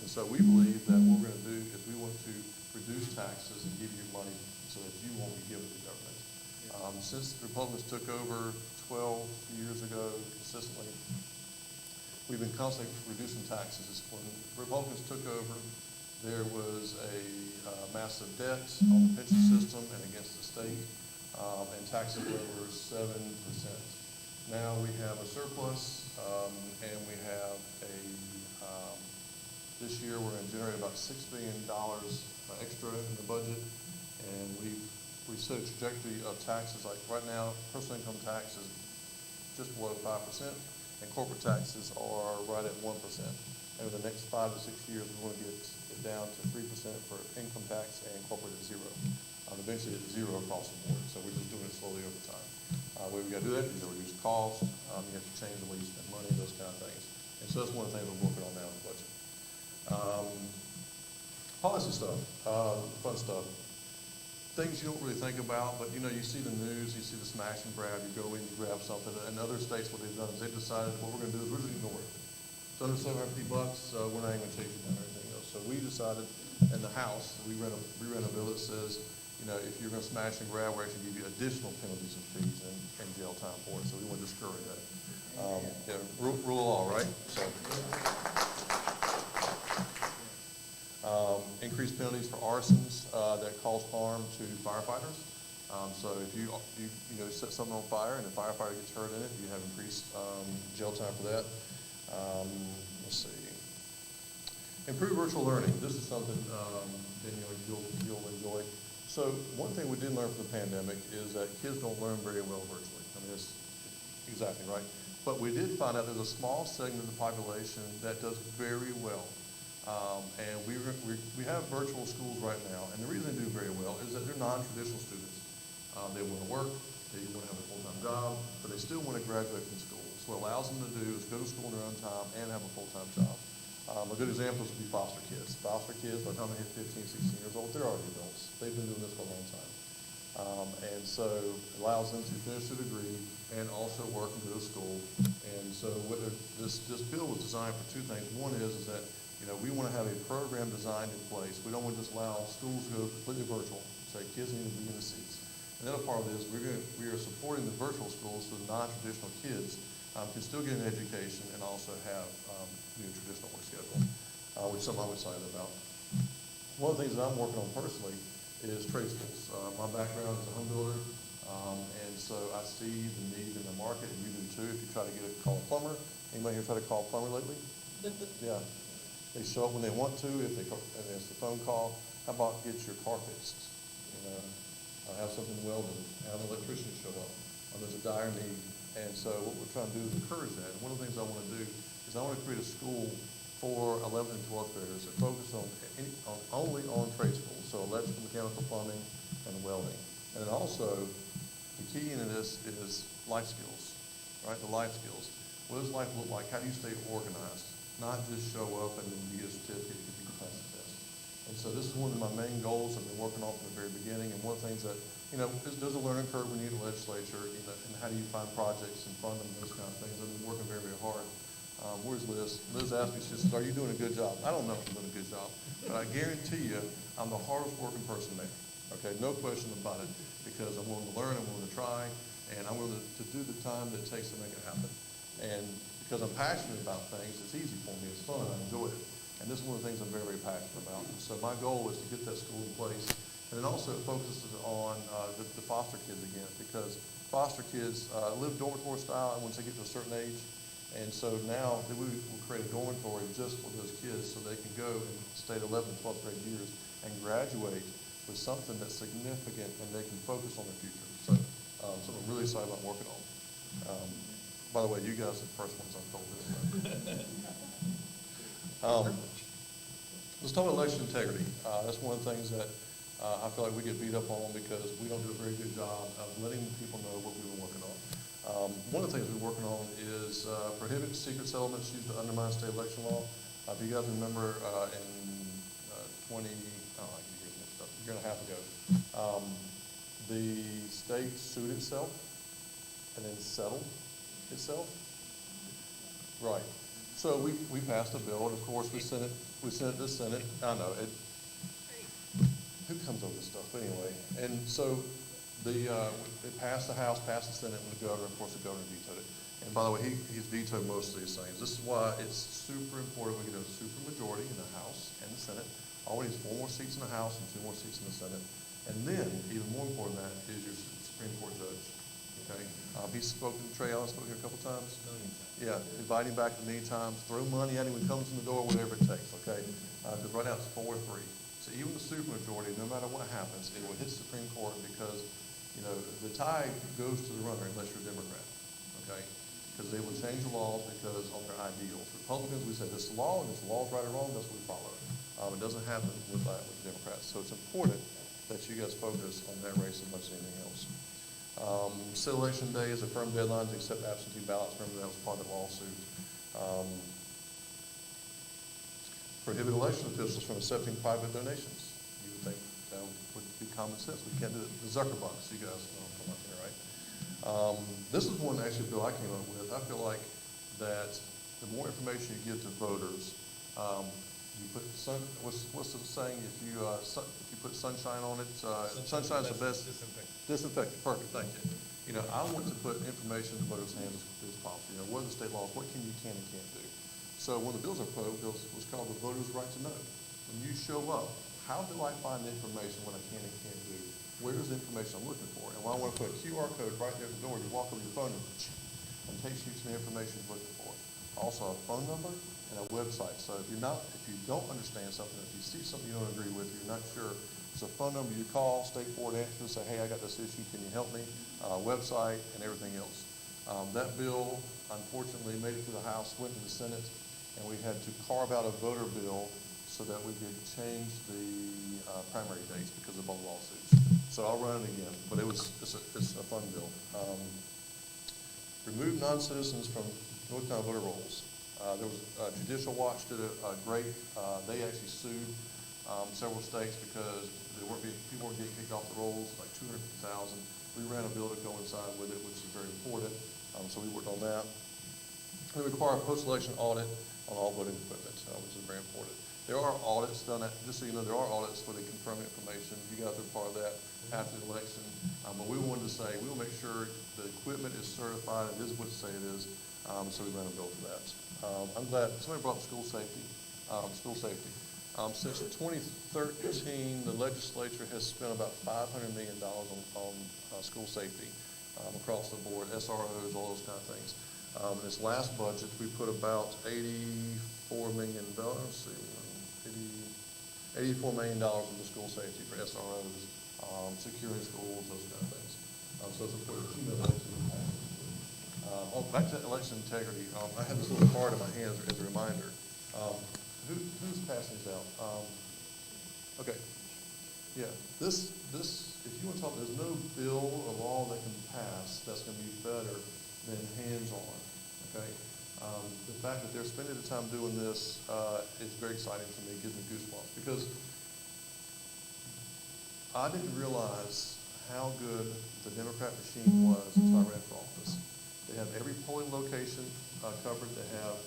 And so we believe that what we're going to do is we want to reduce taxes and give you money so that you won't be given to government. Since the Republicans took over 12 years ago consistently, we've been constantly reducing taxes. When Republicans took over, there was a massive debt on the pension system and against the state, and taxes were over 7%. Now we have a surplus, and we have this year we're going to generate about $6 billion extra in the budget, and we set a trajectory of taxes. Like right now, personal income tax is just below 5%, and corporate taxes are right at 1%. And over the next 5 to 6 years, we want to get it down to 3% for income tax and corporate at 0. Eventually it's 0 across the board, so we're just doing it slowly over time. Way we got to do that, you got to reduce costs, you have to change the way you spend money, those kind of things. And so that's one of the things we're working on now in the budget. Policy stuff, fun stuff. Things you don't really think about, but you know, you see the news, you see the smash and grab, you go in, you grab something, and other states, what they've done is they've decided what we're going to do is we're just going to ignore it. It's under $750, so we're not even going to chase you down or anything else. So we decided in the House, we ran a bill that says, you know, if you're going to smash and grab, we're actually give you additional penalties and fees and jail time for it. So we want to discourage that. Yeah, rule of law, right? So, increased penalties for arsons that cause harm to firefighters. So if you set something on fire and a firefighter gets hurt in it, you have increased jail time for that. Let's see. Improve virtual learning. This is something Danielle, you'll enjoy. So one thing we did learn from the pandemic is that kids don't learn very well virtually. I mean, that's exactly right. But we did find out there's a small segment of the population that does very well. And we have virtual schools right now, and the reason they do very well is that they're non-traditional students. They want to work, they want to have a full-time job, but they still want to graduate from school. So what it allows them to do is go to school in their own time and have a full-time job. A good example would be foster kids. Foster kids, by the time they hit 15, 16 years old, they're already adults. They've been doing this for a long time. And so it allows them to finish their degree and also work and go to school. And so this bill was designed for two things. One is that, you know, we want to have a program designed in place. We don't want to just allow schools to go completely virtual. So kids need to be in the seats. And the other part of this, we are supporting the virtual schools so the non-traditional kids can still get an education and also have new traditional work schedule, which is something I'm excited about. One of the things that I'm working on personally is trade schools. My background is a home builder, and so I see the need in the market, and you do too. If you try to call a plumber, anybody here try to call a plumber lately? Yeah. They show up when they want to, and it's the phone call. How about get your car fixed? You know, have something welded, have an electrician show up. There's a dire need. And so what we're trying to do is encourage that. And one of the things I want to do is I want to create a school for 11th and 12th graders that focus only on trade schools, so electrical, mechanical, plumbing, and welding. And then also, the key into this is life skills, right? The life skills. What does life look like? How do you stay organized? Not just show up and then you get a certificate if you pass the test. And so this is one of my main goals I've been working on from the very beginning. And one of the things that, you know, there's a learning curve when you get a legislature, you know, and how do you find projects and fund them, those kind of things. I've been working very, very hard. Where's Liz? Liz asked me, she says, are you doing a good job? I don't know if I'm doing a good job, but I guarantee you I'm the hardest working person there. Okay, no question about it, because I'm willing to learn, I'm willing to try, and I'm willing to do the time that it takes to make it happen. And because I'm passionate about things, it's easy for me, it's fun, I enjoy it. And this is one of the things I'm very, very passionate about. And so my goal is to get that school in place. And then also it focuses on the foster kids again, because foster kids live dormitory style, and once they get to a certain age, and so now we will create a dormitory just for those kids so they can go and stay the 11th and 12th grade years and graduate with something that's significant and they can focus on their future. So something I'm really excited about working on. By the way, you guys are the first ones I've told this about. Let's talk about election integrity. That's one of the things that I feel like we get beat up on because we don't do a very good job of letting people know what we've been working on. One of the things we're working on is prohibit secret settlements used to undermine state election law. If you guys remember in 20, a year and a half ago, the state sued itself and then settled itself. Right. So we passed a bill, and of course we sent it to the Senate. I know it. Who comes over this stuff? But anyway, and so it passed the House, passed the Senate, and the governor, of course, the governor vetoed it. And by the way, he's vetoed most of these things. This is why it's super important we get a super majority in the House and the Senate. All we need is 4 more seats in the House and 2 more seats in the Senate. And then, even more important than that, is your Supreme Court judge. Okay, he's spoken to Trey Allen, spoken here a couple times. Yeah, invite him back many times. Throw money at him when he comes in the door, whatever it takes. Okay, because right now it's 4-3. So even the supermajority, no matter what happens, it will hit Supreme Court because, you know, the tie goes to the runner unless you're a Democrat. Okay, because they would change the laws because on their ideals. Republicans, we say this is the law, and this law is right or wrong, that's what we follow. It doesn't happen with Democrats. So it's important that you guys focus on that race as much as anything else. Set election day is a firm deadline to accept absentee ballots. Remember, that was part of the lawsuit. Prohibit election officials from accepting private donations. You would think that would be common sense. We can't do it. The Zuckerbucks, you guys know come up here, right? This is one actually bill I came up with. I feel like that the more information you give to voters, you put what's the saying? If you put sunshine on it, sunshine's the best. Disinfectant. Perfect. Thank you. You know, I want to put information in the voters' hands as possible. You know, what are the state laws? What can and can't do? So one of the bills I proposed was called the Voters' Right to Know. When you show up, how do I find the information what I can and can't do? Where's the information I'm looking for? And I want to put a QR code right there at the door. You walk over your phone and takes you to the information you're looking for. Also a phone number and a website. So if you don't understand something, if you see something you don't agree with, you're not sure, it's a phone number you call, state board answer, say, hey, I got this issue, can you help me? Website and everything else. That bill, unfortunately, made it to the House, went to the Senate, and we had to carve out a voter bill so that we could change the primary dates because of all lawsuits. So I'll run it again, but it's a fun bill. Remove non-citizens from North Carolina voter rolls. There was Judicial Watch did a great. They actually sued several states because people were getting kicked off the rolls, like 250,000. We ran a bill to coincide with it, which is very important. So we worked on that. We require a post-election audit on all voting equipment, which is very important. There are audits done, just so you know, there are audits where they confirm information. You guys are part of that after the election. But we wanted to say, we will make sure the equipment is certified, and this is what to say it is, so we ran a bill for that. I'm glad, somebody brought up school safety. Since 2013, the legislature has spent about $500 million on school safety across the board, SROs, all those kind of things. This last budget, we put about $84 million, $84 million into school safety for SROs, securing schools, those kind of things. So it's important to accumulate to the past. Back to election integrity, I have this little card in my hand as a reminder. Who's passing these out? Okay. Yeah, this, if you want to talk, there's no bill or law that can pass that's going to be better than hands-on, okay? The fact that they're spending the time doing this is very exciting to me. It gives me goosebumps because I didn't realize how good the Democrat machine was until I ran for office. They have every polling location covered. They have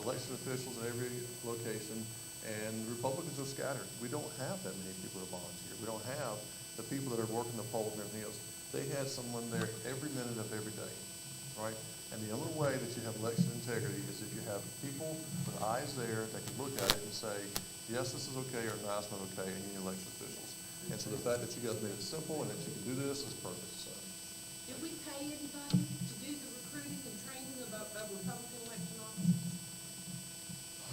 election officials at every location, and Republicans are scattered. We don't have that many people that volunteer. We don't have the people that are working the polls and everything else. They had someone there every minute of every day, right? And the only way that you have election integrity is if you have people with eyes there that can look at it and say, yes, this is okay, or no, it's not okay, and you need election officials. And so the fact that you guys made it simple and that you can do this is perfect. So. Did we pay anybody to do the recruiting and training of Republican election officers?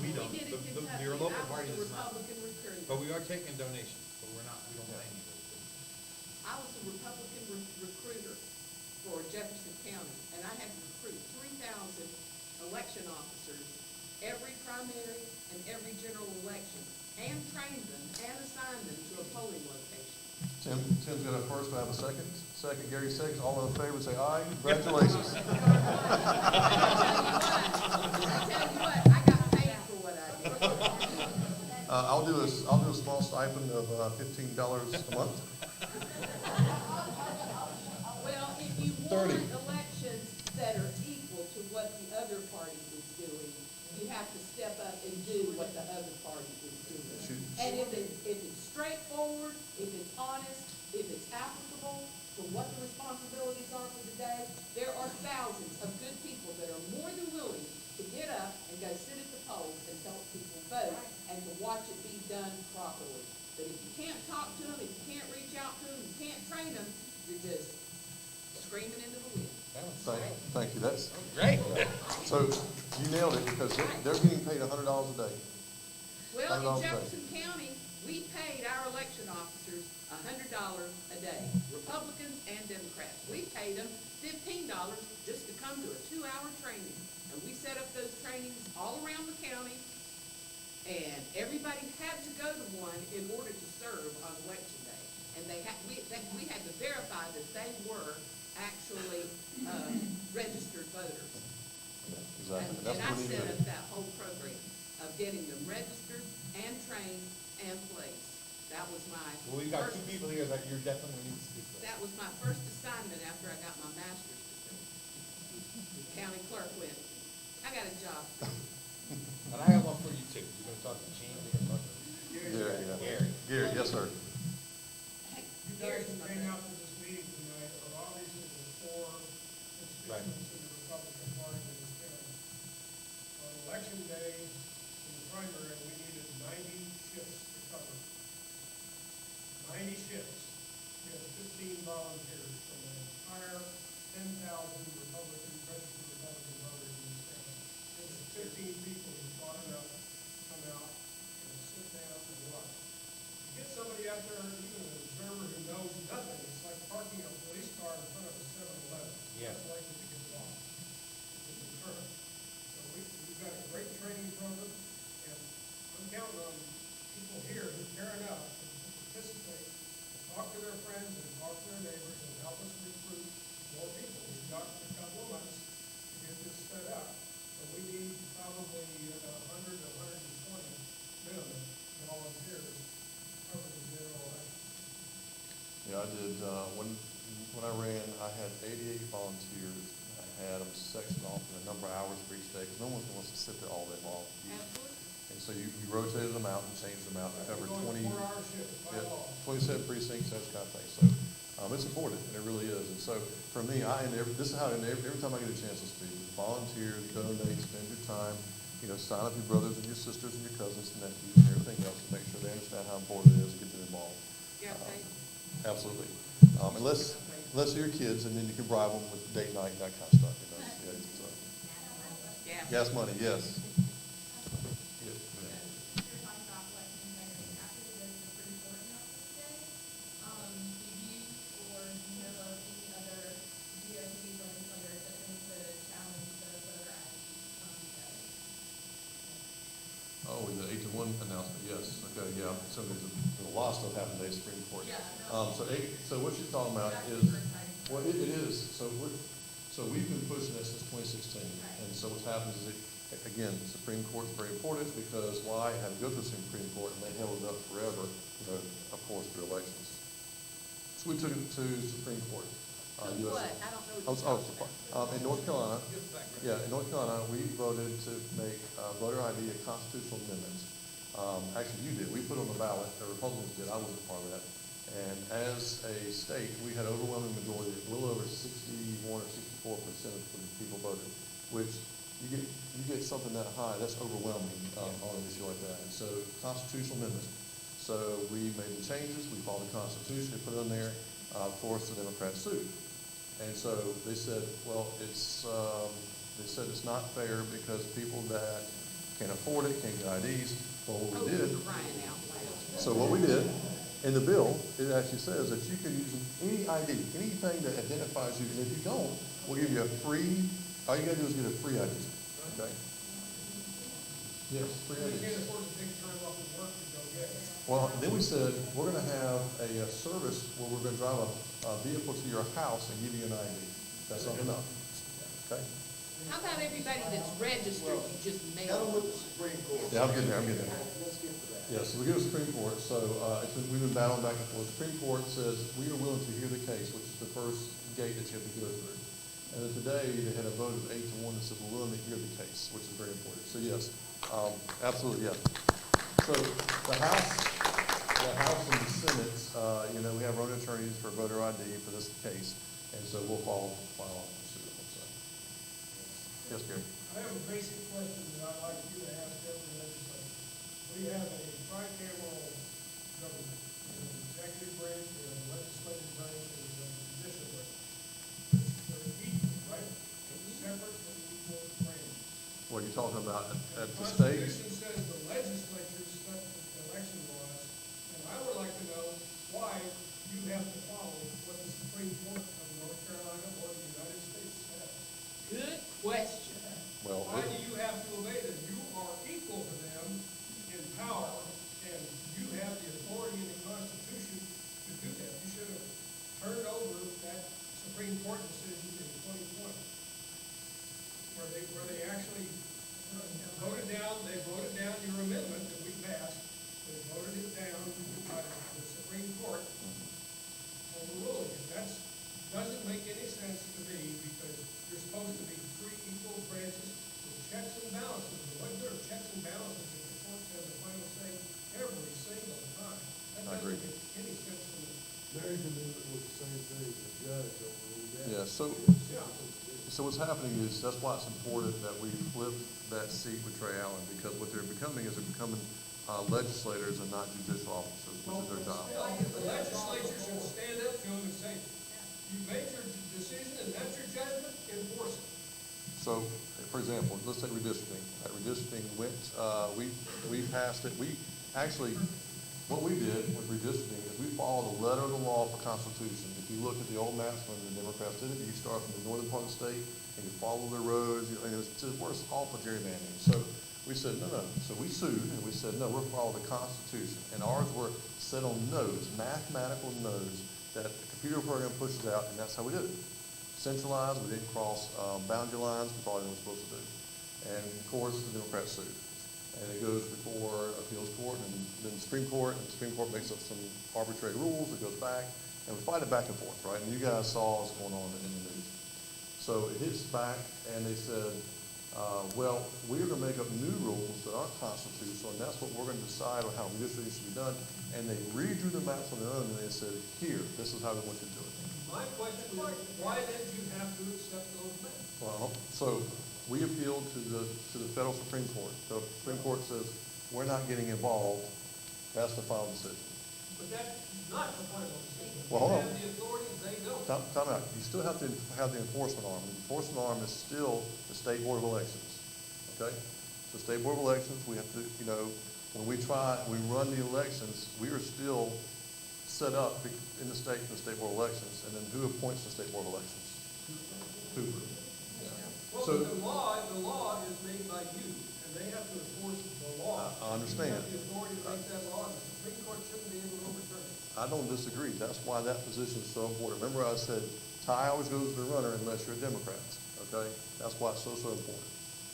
We don't. We did in Kentucky. Your local I was party a does not. Republican recruiter. But we are taking donations, but we don't pay any of those. I was a Republican recruiter for Jefferson County, and I had to recruit 3,000 election officers every primary and every general election, and train them and assign them to a polling location. Tim's got a first, I have a second. Second, Gary seconds. All in favor, say aye. Congratulations. I tell you what, I got paid for what I did. I'll do a small stipend of $15 a month. Well, if you want elections that are equal to what the other party is doing, you have to step up and do what the other party is doing. And if it's straightforward, if it's honest, if it's applicable to what the responsibilities are for the day, there are thousands of good people that are more than willing to get up and go sit at the polls and help people vote and to watch it be done properly. But if you can't talk to them, if you can't reach out to them, you can't train them, you're just screaming into the wind. Thank you. That's Great. So you nailed it because they're getting paid $100 a day. Well, in Jefferson County, we paid our election officers $100 a day, Republicans and Democrats. We paid them $15 just to come to a 2-hour training. And we set up those trainings all around the county, and everybody had to go to one in order to serve on election day. And we had to verify that they were actually, registered voters. Exactly. And That's I what we need set to up do. that whole program of getting them registered and trained and placed. That was my Well, we've got first, two people here that you definitely need to speak with. that was my first assignment after I got my master's degree. The county clerk went, I got a job for you. And I have one for you too. You're gonna talk to Gene, you're gonna talk to Gary, yeah. Gary. Gary, yes, sir. You guys Gary's who my came friend. out to this meeting tonight are obviously the four constituents in the Republican Party in this county. On election day, in the primary, we needed 90 shifts to cover. 90 shifts. We had 15 volunteers from the entire 10,000 Republican, registered Republican voters in this county. And there's 15 people who fought enough to come out and sit down and watch. You get somebody out there, even an observer who knows nothing, it's like parking a police car in front of a 7-Eleven. Yeah. It's likely to get lost. It's a deterrent. So we've got a great training program, and I'm counting on people here who care enough to participate, to talk to their friends and talk to their neighbors and help us recruit more people. We've got a couple of months to get this set up, but we need probably 100 to 120 minimum volunteers to cover the general election. Yeah, I did, when I ran, I had 88 volunteers. I had them sectioned off in a number of hours for each day, because no one wants to sit there all day long. Absolutely. And so you rotated them out and changed them out to cover We're 20, going 4-hour shifts by yeah, law. 27 precincts, that kind of thing. So, it's important, and it really is. And so, for me, this is how every time I get a chance to speak, volunteer, donate, spend your time, sign up your brothers and your sisters and your cousins and nephews and everything else to make sure they understand how important it is to get them involved. Yeah, okay. Absolutely. Unless they're your kids, and then you can bribe them with date night and that kind of stuff, Yeah, it's, Yeah. gas money, yes. Yeah. You're talking about election integrity. After the Supreme Court announced today, do you or do you know of any other GOP legislators that think to challenge the voter ID bill? Oh, and the 8-1 announcement, yes, okay, yeah, so there's a lot of stuff happened today, Supreme Court. Yeah. So what you're talking about is, well, it is, so we've been pushing this since 2016, and so what happens is, again, the Supreme Court is very important, because why? It had to go to the Supreme Court, and they held it up forever, of course, through elections. So we took it to Supreme Court. So US what? I don't know what Oh, you're talking sorry. In North Carolina, in North Carolina, we voted to make voter ID a constitutional amendment. Actually, you did. We put it on the ballot. The Republicans did. I wasn't part of that. And as a state, we had overwhelming majority, a little over 61 or 64% of the people voted, which you get something that high, that's overwhelming on an issue like that. And so, constitutional amendment. So we made the changes. We followed the Constitution. We put it in there. Forced the Democrats sued. And so they said, well, they said it's not fair because people that can't afford it, can't get IDs. Well, what we did, crying out loud. so what we did, in the bill, it actually says that you can use any ID, anything that identifies you, and if you don't, we'll give you a free, all you gotta do is get a free ID, okay? Yes, free We ID. can't afford to take time off of work to go get it. Well, then we said, we're gonna have a service where we're gonna drive a vehicle to your house and give you an ID. That's not enough, okay? How about everybody that's registered, you just mail them? Yeah, I'm getting there. Let's get to that. Yeah, so we go to Supreme Court, so, we've been battling back and forth. Supreme Court says, we are willing to hear the case, which is the first gate that you have to go through. And then today, they had a vote of 8-1 that said, we're willing to hear the case, which is very important. So yes, absolutely, yeah. So the House and the Senate, we have our own attorneys for voter ID for this case, and so we'll file suit. So. Yes, Gary. I have a basic question that I'd like you to ask every legislator. We have a tricameral government. We have an executive branch, we have a legislative branch, and we have a judicial branch. They're equal, right? Separate and equal branches. What are you talking about at the The state? Constitution says the legislature sets the election laws, and I would like to know why you have to follow what the Supreme Court of North Carolina or the United States says. question. Well, Why do you have to obey them? You are equal to them in power, and you have the authority in the Constitution to do that. You should have turned over that Supreme Court decision in 2020, where they actually they voted down your amendment that we passed. They voted it down by the Supreme Court overruling it. That doesn't make any sense to me, because you're supposed to be three equal branches with checks and balances. And what good are checks and balances if the courts have the final say every single time? That I agree. doesn't make any sense to me. Larry's amendment was the same thing, the judge overruled that. Yeah, so what's happening is, that's why it's important that we flip that seat with Trey Allen, because what they're becoming is they're becoming legislators and not judicial officers, which is their job. The legislature should stand up to them and say, you made your decision and that's your judgment, enforce it. So, for example, let's take redistricting. Redistricting went, we passed it. We actually, what we did with redistricting is we followed the letter of the law for Constitution. If you look at the old maps when the Democrats did it, you start from the northern part of the state and you follow the roads, and it was just worse off for gerrymandering. So we said, no. So we sued and we said, no, we're following the Constitution. And ours were set on nodes, mathematical nodes that the computer program pushes out, and that's how we did it. Centralized, we didn't cross boundary lines, we probably weren't supposed to do. And of course, the Democrats sued. And it goes before appeals court and then the Supreme Court, and the Supreme Court makes up some arbitrary rules, it goes back, and we fight it back and forth, right? And you guys saw what's going on in the news. So it hits back, and they said, well, we're going to make up new rules that aren't constitutional, and that's what we're going to decide on how redistricting should be done. And they redrew the maps on their own, and they said, here, this is how we want you to do it. My question is, why did you have to accept those amendments? Well, so we appealed to the federal Supreme Court. The Supreme Court says, we're not getting involved. That's the final decision. But that's not the final decision. Well, hold on. You have the authority, they don't. Time out. You still have to have the enforcement arm. The enforcement arm is still the State Board of Elections, okay? So State Board of Elections, we have to, when we run the elections, we are still set up in the state for the State Board of Elections. And then who appoints the State Board of Elections? Hoover. Yeah. Well, So, the law is made by you, and they have to enforce the law. I understand. You have the authority to make that law, and the Supreme Court shouldn't be able to overturn it. I don't disagree. That's why that position is so important. Remember I said, tie always goes to the runner unless you're a Democrat, okay? That's why it's so important.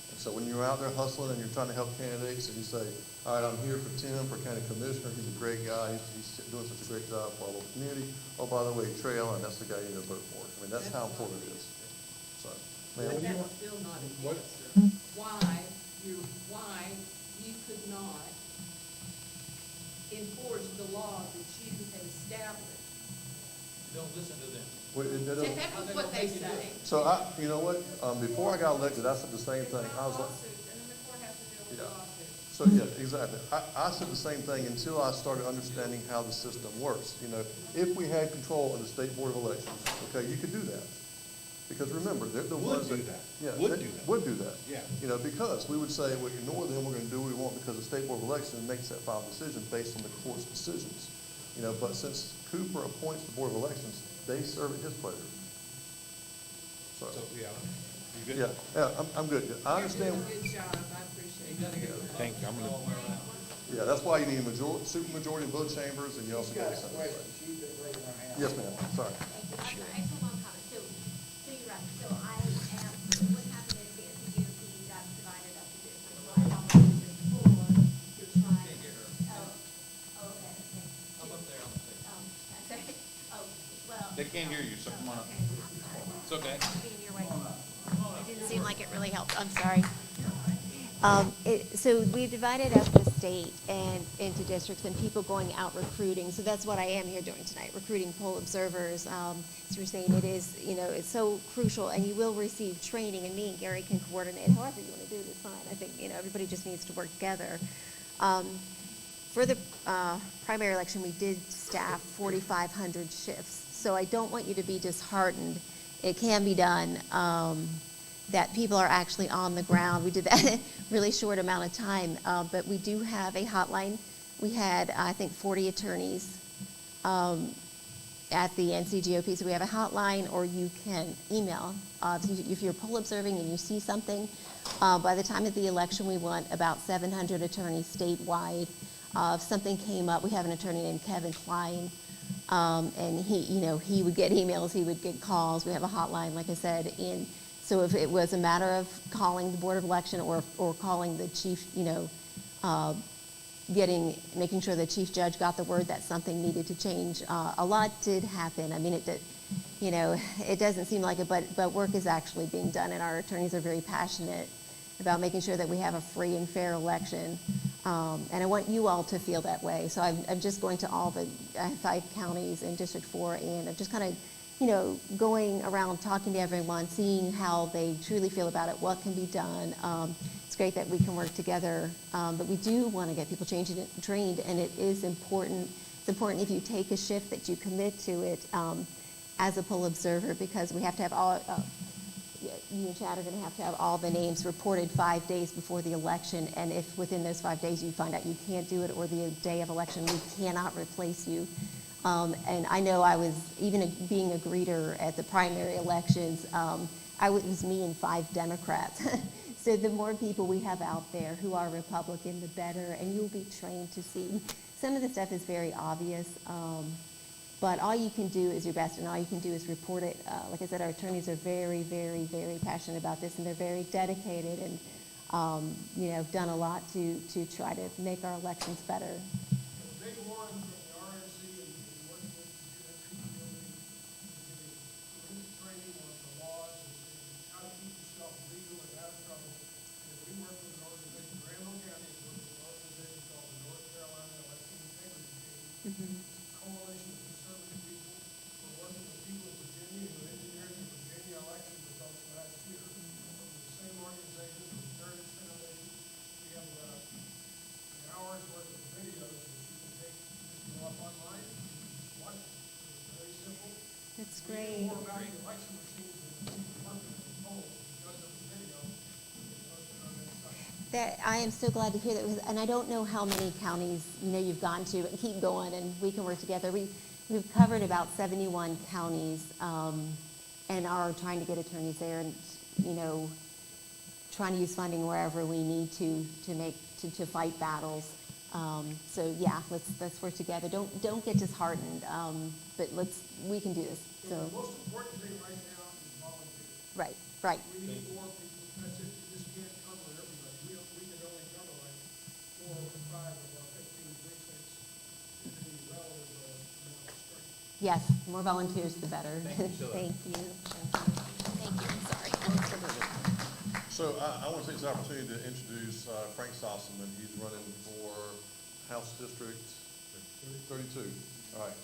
And so when you're out there hustling and you're trying to help candidates and you say, all right, I'm here for Tim, for county commissioner, he's a great guy, he's doing such a great job for our local community. Oh, by the way, Trey Allen, that's the guy you need to vote for. I mean, that's how important it is. So, But ma'am, that's still not an answer. Why you could not enforce the law that you have established. Don't listen to them. That's what they say. So you know what, before I got elected, I said the same thing. I was like, Lawsuits, and then the court has to deal with Yeah. lawsuits. so yeah, exactly. I said the same thing until I started understanding how the system works. If we had control of the State Board of Elections, okay, you could do that. Because remember, they're the Would ones do that. that. Yeah, Would they do that. Would do that. Yeah. Because we would say, well, ignore them, we're gonna do what we want because the State Board of Elections makes that final decision based on the court's decisions. But since Cooper appoints the Board of Elections, they serve at his pleasure. So, Yeah, you good? I'm good. I understand, You're doing a good job, I appreciate it. Thank you. I'm gonna. yeah, that's why you need a supermajority in both chambers, and you also She's got got a a Senate. question, she's been raising her hand. Yes, ma'am, sorry. Thank you. I just have one comment. So you're right. So what happened is the GOP got divided up into different. So I thought it was before you're trying. Can't get her. Oh, okay. I'm up there on the stage. Sorry. Oh, well. They can't hear you, so come on up. Okay, I'm sorry. It's okay. Being your way. It didn't seem like it really helped. I'm sorry. So we've divided up the state into districts and people going out recruiting. So that's what I am here doing tonight, recruiting poll observers. As you're saying, it is, it's so crucial, and you will receive training, and me and Gary can coordinate. However you want to do it is fine. I think, everybody just needs to work together. For the primary election, we did staff 4,500 shifts. So I don't want you to be disheartened. It can be done. That people are actually on the ground. We did that in a really short amount of time, but we do have a hotline. We had, I think, 40 attorneys at the NCGOP. So we have a hotline, or you can email. If you're poll observing and you see something, by the time of the election, we want about 700 attorneys statewide. If something came up, we have an attorney named Kevin Klein, and he would get emails, he would get calls. We have a hotline, like I said, and so if it was a matter of calling the Board of Election or calling the chief, making sure the chief judge got the word that something needed to change. A lot did happen. I mean, it doesn't seem like it, but work is actually being done, and our attorneys are very passionate about making sure that we have a free and fair election. And I want you all to feel that way. So I'm just going to all the 5 counties in District 4, and I'm just kind of, going around talking to everyone, seeing how they truly feel about it, what can be done. It's great that we can work together, but we do want to get people trained, and it is important. It's important if you take a shift that you commit to it as a poll observer, because we have to have all, you and Chad are going to have all the names reported 5 days before the election, and if within those 5 days you find out you can't do it, or the day of election, we cannot replace you. And I know I was, even being a greeter at the primary elections, it was me and 5 Democrats. So the more people we have out there who are Republican, the better, and you'll be trained to see. Some of the stuff is very obvious, but all you can do is your best, and all you can do is report it. Like I said, our attorneys are very, very, very passionate about this, and they're very dedicated, and done a lot to try to make our elections better. Day one from the RNC and working with the NCGOP, getting training on the laws and how to keep yourself legal and out of trouble. And we work with an organization, Granville County is working with an organization called the North Carolina Election Integrity Team. It's a coalition of conservative people. We're working with people in Virginia who engineered the Virginia election results last year. From the same organization, the Heritage Foundation. We have about an hour's worth of videos that you can take, just go up online, just watch it. It's very simple. That's We great. know more about the election machines than the people working at the polls because of the video that's posted on that site. That, I am so glad to hear that, and I don't know how many counties you've gone to, but keep going, and we can work together. We've covered about 71 counties, and are trying to get attorneys there, and trying to use funding wherever we need to fight battles. So yeah, let's work together. Don't get disheartened, but we can do this. So So the most important thing right now is volunteers. right. We need more people. That's it. You just can't cover everybody. We can only cover like 4 or 5 of our 15 precincts in any relative amount of strength. Yes, the more volunteers, the better. Thank you, Sheila. Thank you. Thank you. I'm sorry. So I want to take this opportunity to introduce Frank Sossaman. He's running for House District 32. All right.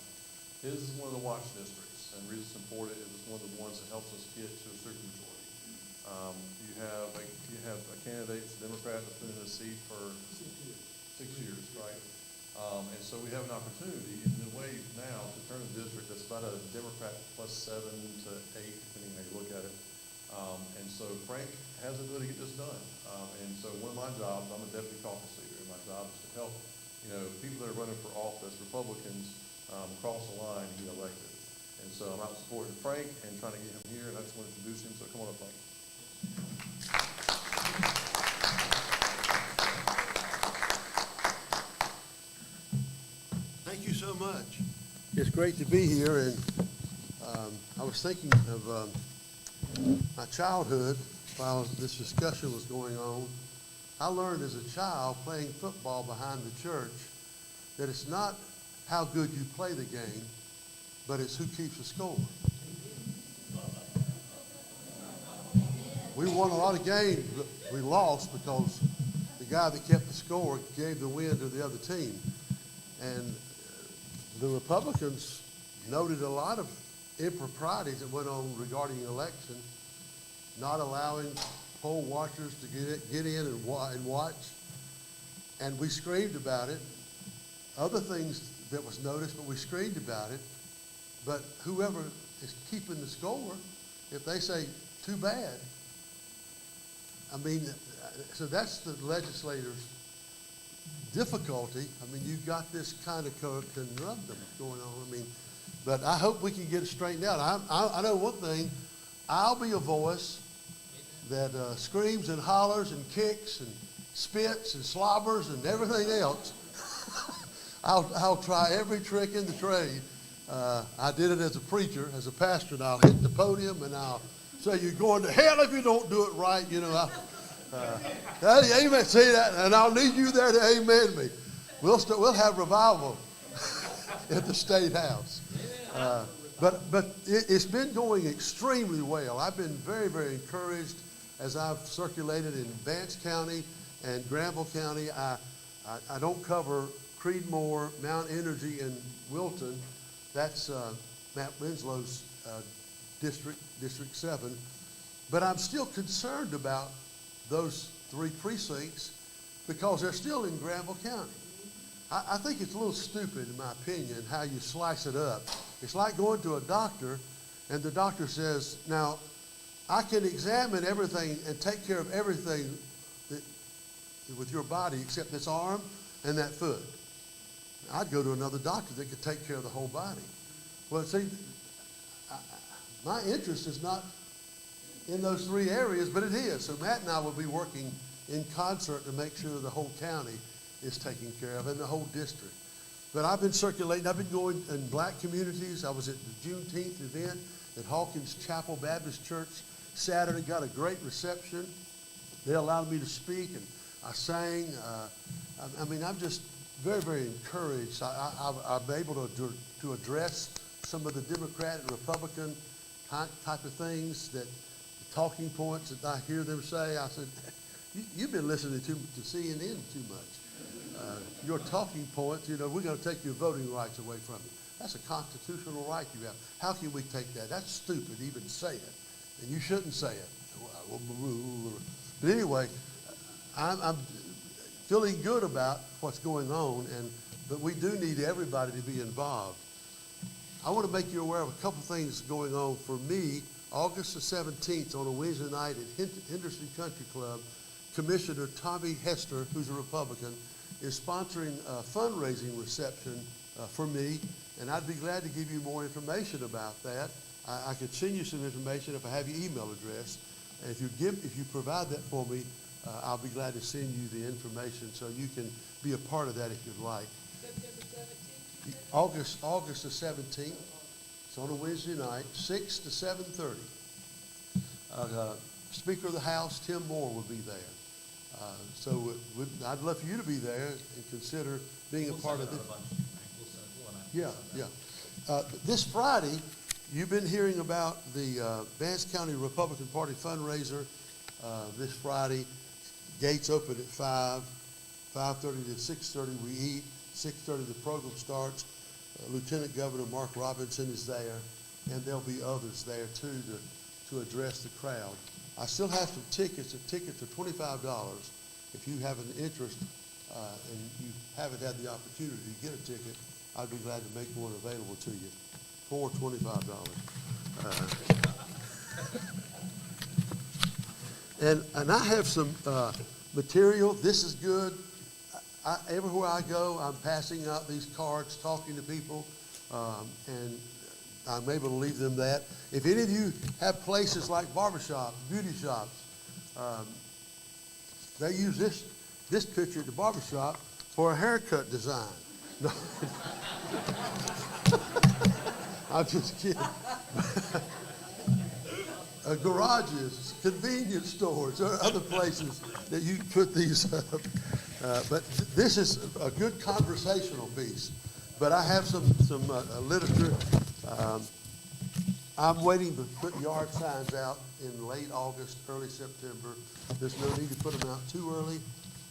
His is one of the watch districts, and the reason it's important is it's one of the ones that helps us get to a supermajority. You have a candidate, it's a Democrat, that's been in the seat for 6 years, right? And so we have an opportunity in a way now to turn a district that's about a Democrat plus 7 to 8, depending how you look at it. And so Frank has the ability to get this done. And so one of my jobs, I'm a deputy caucus leader, and my job is to help, people that are running for office, Republicans, cross the line and get elected. And so I'm out supporting Frank and trying to get him here, and I just want to introduce him, so come on up, Frank. Thank you so much. It's great to be here, and I was thinking of my childhood while this discussion was going on. I learned as a child playing football behind the church that it's not how good you play the game, but it's who keeps the score. We won a lot of games, but we lost because the guy that kept the score gave the win to the other team. And the Republicans noted a lot of improprieties that went on regarding the election, not allowing poll watchers to get in and watch. And we screamed about it. Other things that was noticed, but we screamed about it. But whoever is keeping the score, if they say, too bad, so that's the legislators' difficulty. You've got this kind of conundrum going on. But I hope we can get it straightened out. I know one thing, I'll be a voice that screams and hollers and kicks and spits and slobbers and everything else. I'll try every trick in the trade. I did it as a preacher, as a pastor, and I'll hit the podium and I'll say, you're going to hell if you don't do it right. You know, amen, see that, and I'll need you there to amen me. We'll have revival at the State House. But it's been going extremely well. I've been very, very encouraged as I've circulated in Vance County and Granville County. I don't cover Creedmoor, Mount Energy, and Wilton. That's Matt Winslow's District 7. But I'm still concerned about those 3 precincts because they're still in Granville County. I think it's a little stupid, in my opinion, how you slice it up. It's like going to a doctor, and the doctor says, now, I can examine everything and take care of everything with your body except this arm and that foot. I'd go to another doctor that could take care of the whole body. Well, see, my interest is not in those 3 areas, but it is. So Matt and I will be working in concert to make sure the whole county is taken care of, and the whole district. But I've been circulating, I've been going in black communities. I was at the Juneteenth event at Hawkins Chapel Baptist Church Saturday, got a great reception. They allowed me to speak, and I sang. I mean, I'm just very, very encouraged. I'm able to address some of the Democrat and Republican type of things, that talking points that I hear them say. I said, you've been listening to CNN too much. Your talking points, we're going to take your voting rights away from you. That's a constitutional right you have. How can we take that? That's stupid, even say it. And you shouldn't say it. But anyway, I'm feeling good about what's going on, but we do need everybody to be involved. I want to make you aware of a couple things going on for me. August the 17th, on a Wednesday night at Henderson Country Club, Commissioner Tommy Hester, who's a Republican, is sponsoring a fundraising reception for me, and I'd be glad to give you more information about that. I could send you some information if I have your email address. And if you provide that for me, I'll be glad to send you the information so you can be a part of that if you'd like. August the 17th. It's on a Wednesday night, 6 to 7:30. Speaker of the House, Tim Moore, will be there. So I'd love for you to be there and consider being a part of it. Yeah. This Friday, you've been hearing about the Vance County Republican Party fundraiser. This Friday, gates open at 5:30 to 6:30 we eat. 6:30 the program starts. Lieutenant Governor Mark Robinson is there, and there'll be others there too to address the crowd. I still have some tickets. The tickets are $25. If you have an interest and you haven't had the opportunity to get a ticket, I'd be glad to make one available to you for $25. And I have some material. This is good. Everywhere I go, I'm passing out these cards, talking to people, and I'm able to leave them that. If any of you have places like barbershops, beauty shops, they use this picture at the barbershop for a haircut design. No. I'm just kidding. Garages, convenience stores, or other places that you put these up. But this is a good conversational piece. But I have some literature. I'm waiting to put yard signs out in late August, early September. There's no need to put them out too early.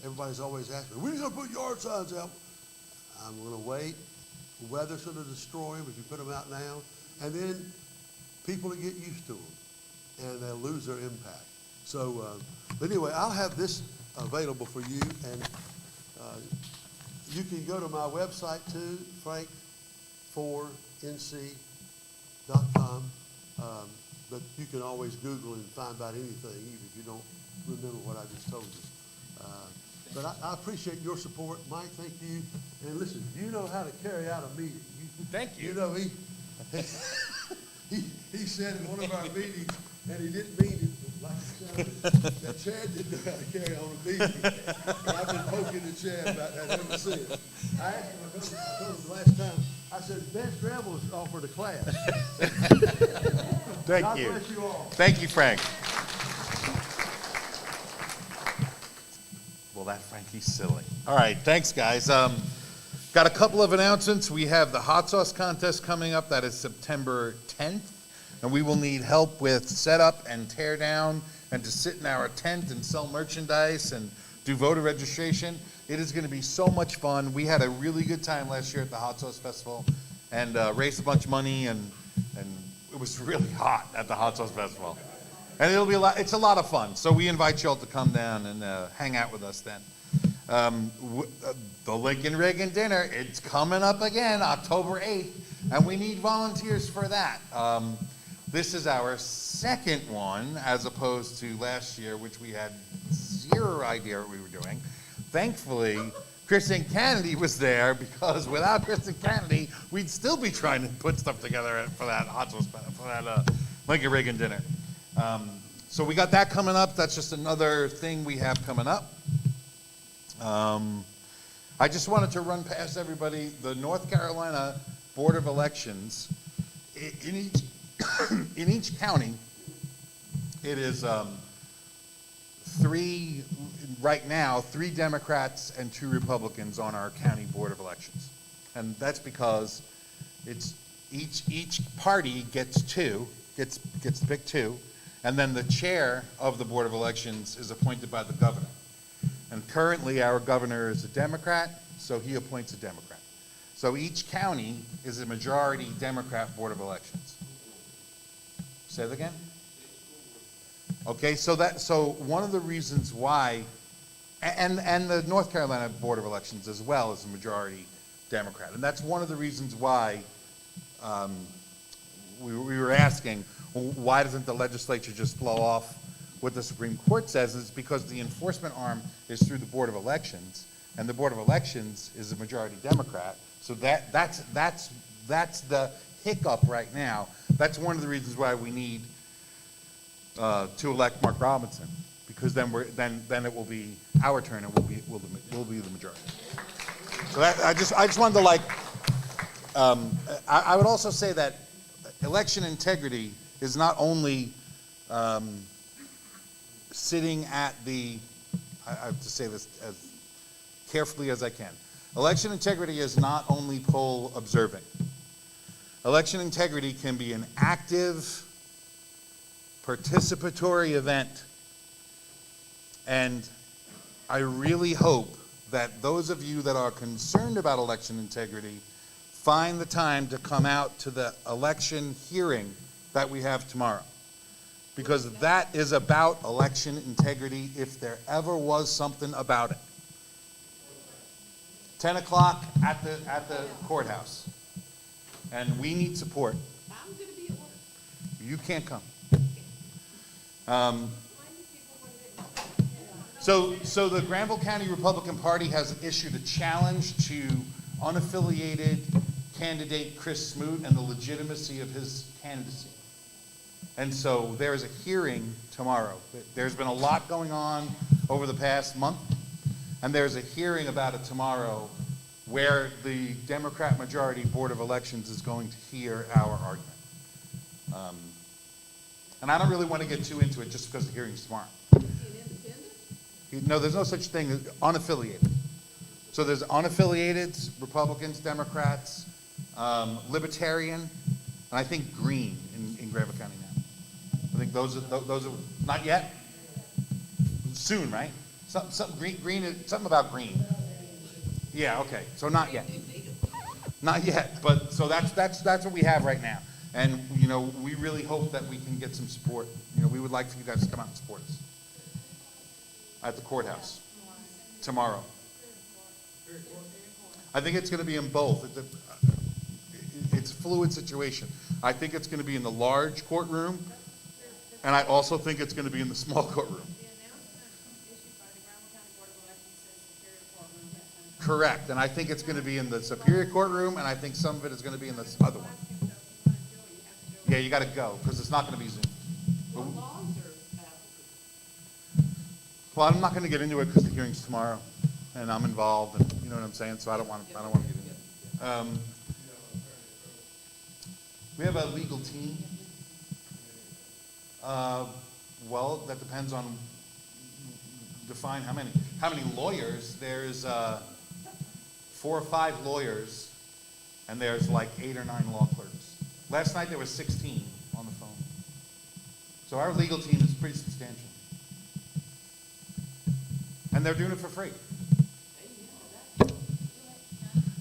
Everybody's always asking, when are you going to put yard signs out? I'm going to wait. The weather's going to destroy them if you put them out now. And then people will get used to them, and they'll lose their impact. So, but anyway, I'll have this available for you, and you can go to my website too, frank4nc.com, but you can always Google and find out anything, even if you don't remember what I just told you. But I appreciate your support, Mike. Thank you. And listen, you know how to carry out a meeting. Thank you. You know me. He said in one of our meetings, and he didn't mean it like it sounded, that Chad didn't know how to carry on a meeting. And I've been poking the Chad about that ever since. I asked him, I told him last time, I said, Vince Granville has offered a class. Thank God you. bless you all. Thank you, Frank. Well, that Frankie's silly. All right, thanks, guys. Got a couple of announcements. We have the hot sauce contest coming up. That is September 10th. And we will need help with setup and tear down and to sit in our tent and sell merchandise and do voter registration. It is going to be so much fun. We had a really good time last year at the Hot Sauce Festival and raised a bunch of money, and it was really hot at the Hot Sauce Festival. And it'll be it's a lot of fun. So we invite you all to come down and hang out with us then. The Lincoln Reagan dinner, it's coming up again, October 8th, and we need volunteers for that. This is our second one, as opposed to last year, which we had zero idea what we were doing. Thankfully, Kristen Kennedy was there, because without Kristen Kennedy, we'd still be trying to put stuff together for that Lincoln Reagan dinner. So we got that coming up. That's just another thing we have coming up. I just wanted to run past everybody the North Carolina Board of Elections. In each county, it is right now, 3 Democrats and 2 Republicans on our county Board of Elections. And that's because it's each party gets to pick 2, and then the chair of the Board of Elections is appointed by the governor. And currently, our governor is a Democrat, so he appoints a Democrat. So each county is a majority Democrat Board of Elections. Say that again? Okay, so one of the reasons why, and the North Carolina Board of Elections as well is a majority Democrat, and that's one of the reasons why we were asking, why doesn't the legislature just blow off what the Supreme Court says? Is because the enforcement arm is through the Board of Elections, and the Board of Elections is a majority Democrat. So that's the hiccup right now. That's one of the reasons why we need to elect Mark Robinson, because then it will be our turn, and we'll be the majority. So I just wanted to I would also say that election integrity is not only sitting at the, I have to say this as carefully as I can. Election integrity is not only poll observing. Election integrity can be an active, participatory event. And I really hope that those of you that are concerned about election integrity find the time to come out to the election hearing that we have tomorrow. Because that is about election integrity, if there ever was something about it. 10 o'clock at the courthouse. And we need support. I'm gonna be at work. You can't come. So the Granville County Republican Party has issued a challenge to unaffiliated candidate Chris Smoot and the legitimacy of his candidacy. And so there is a hearing tomorrow. There's been a lot going on over the past month, and there's a hearing about it tomorrow where the Democrat majority Board of Elections is going to hear our argument. And I don't really want to get too into it just because the hearing's tomorrow. No, there's no such thing as unaffiliated. So there's unaffiliated, Republicans, Democrats, Libertarian, and I think Green in Granville County now. I think those are not yet. Soon, right? Something about green. Yeah, okay. So not yet. Not yet. But so that's what we have right now. And we really hope that we can get some support. We would like for you guys to come out and support us at the courthouse tomorrow. I think it's going to be in both. It's a fluid situation. I think it's going to be in the large courtroom, and I also think it's going to be in the small courtroom. Correct, and I think it's going to be in the Superior Courtroom, and I think some of it is going to be in this other one. Yeah, you gotta go, because it's not gonna be Zoom. What laws are applicable? Well, I'm not gonna get into it because the hearing's tomorrow, and I'm involved, and you know what I'm saying, so I don't want to get into it. We have a legal team. Well, that depends on, define how many lawyers. There's 4 or 5 lawyers, and there's like 8 or 9 law clerks. Last night there was 16 on the phone. So our legal team is pretty substantial. And they're doing it for free.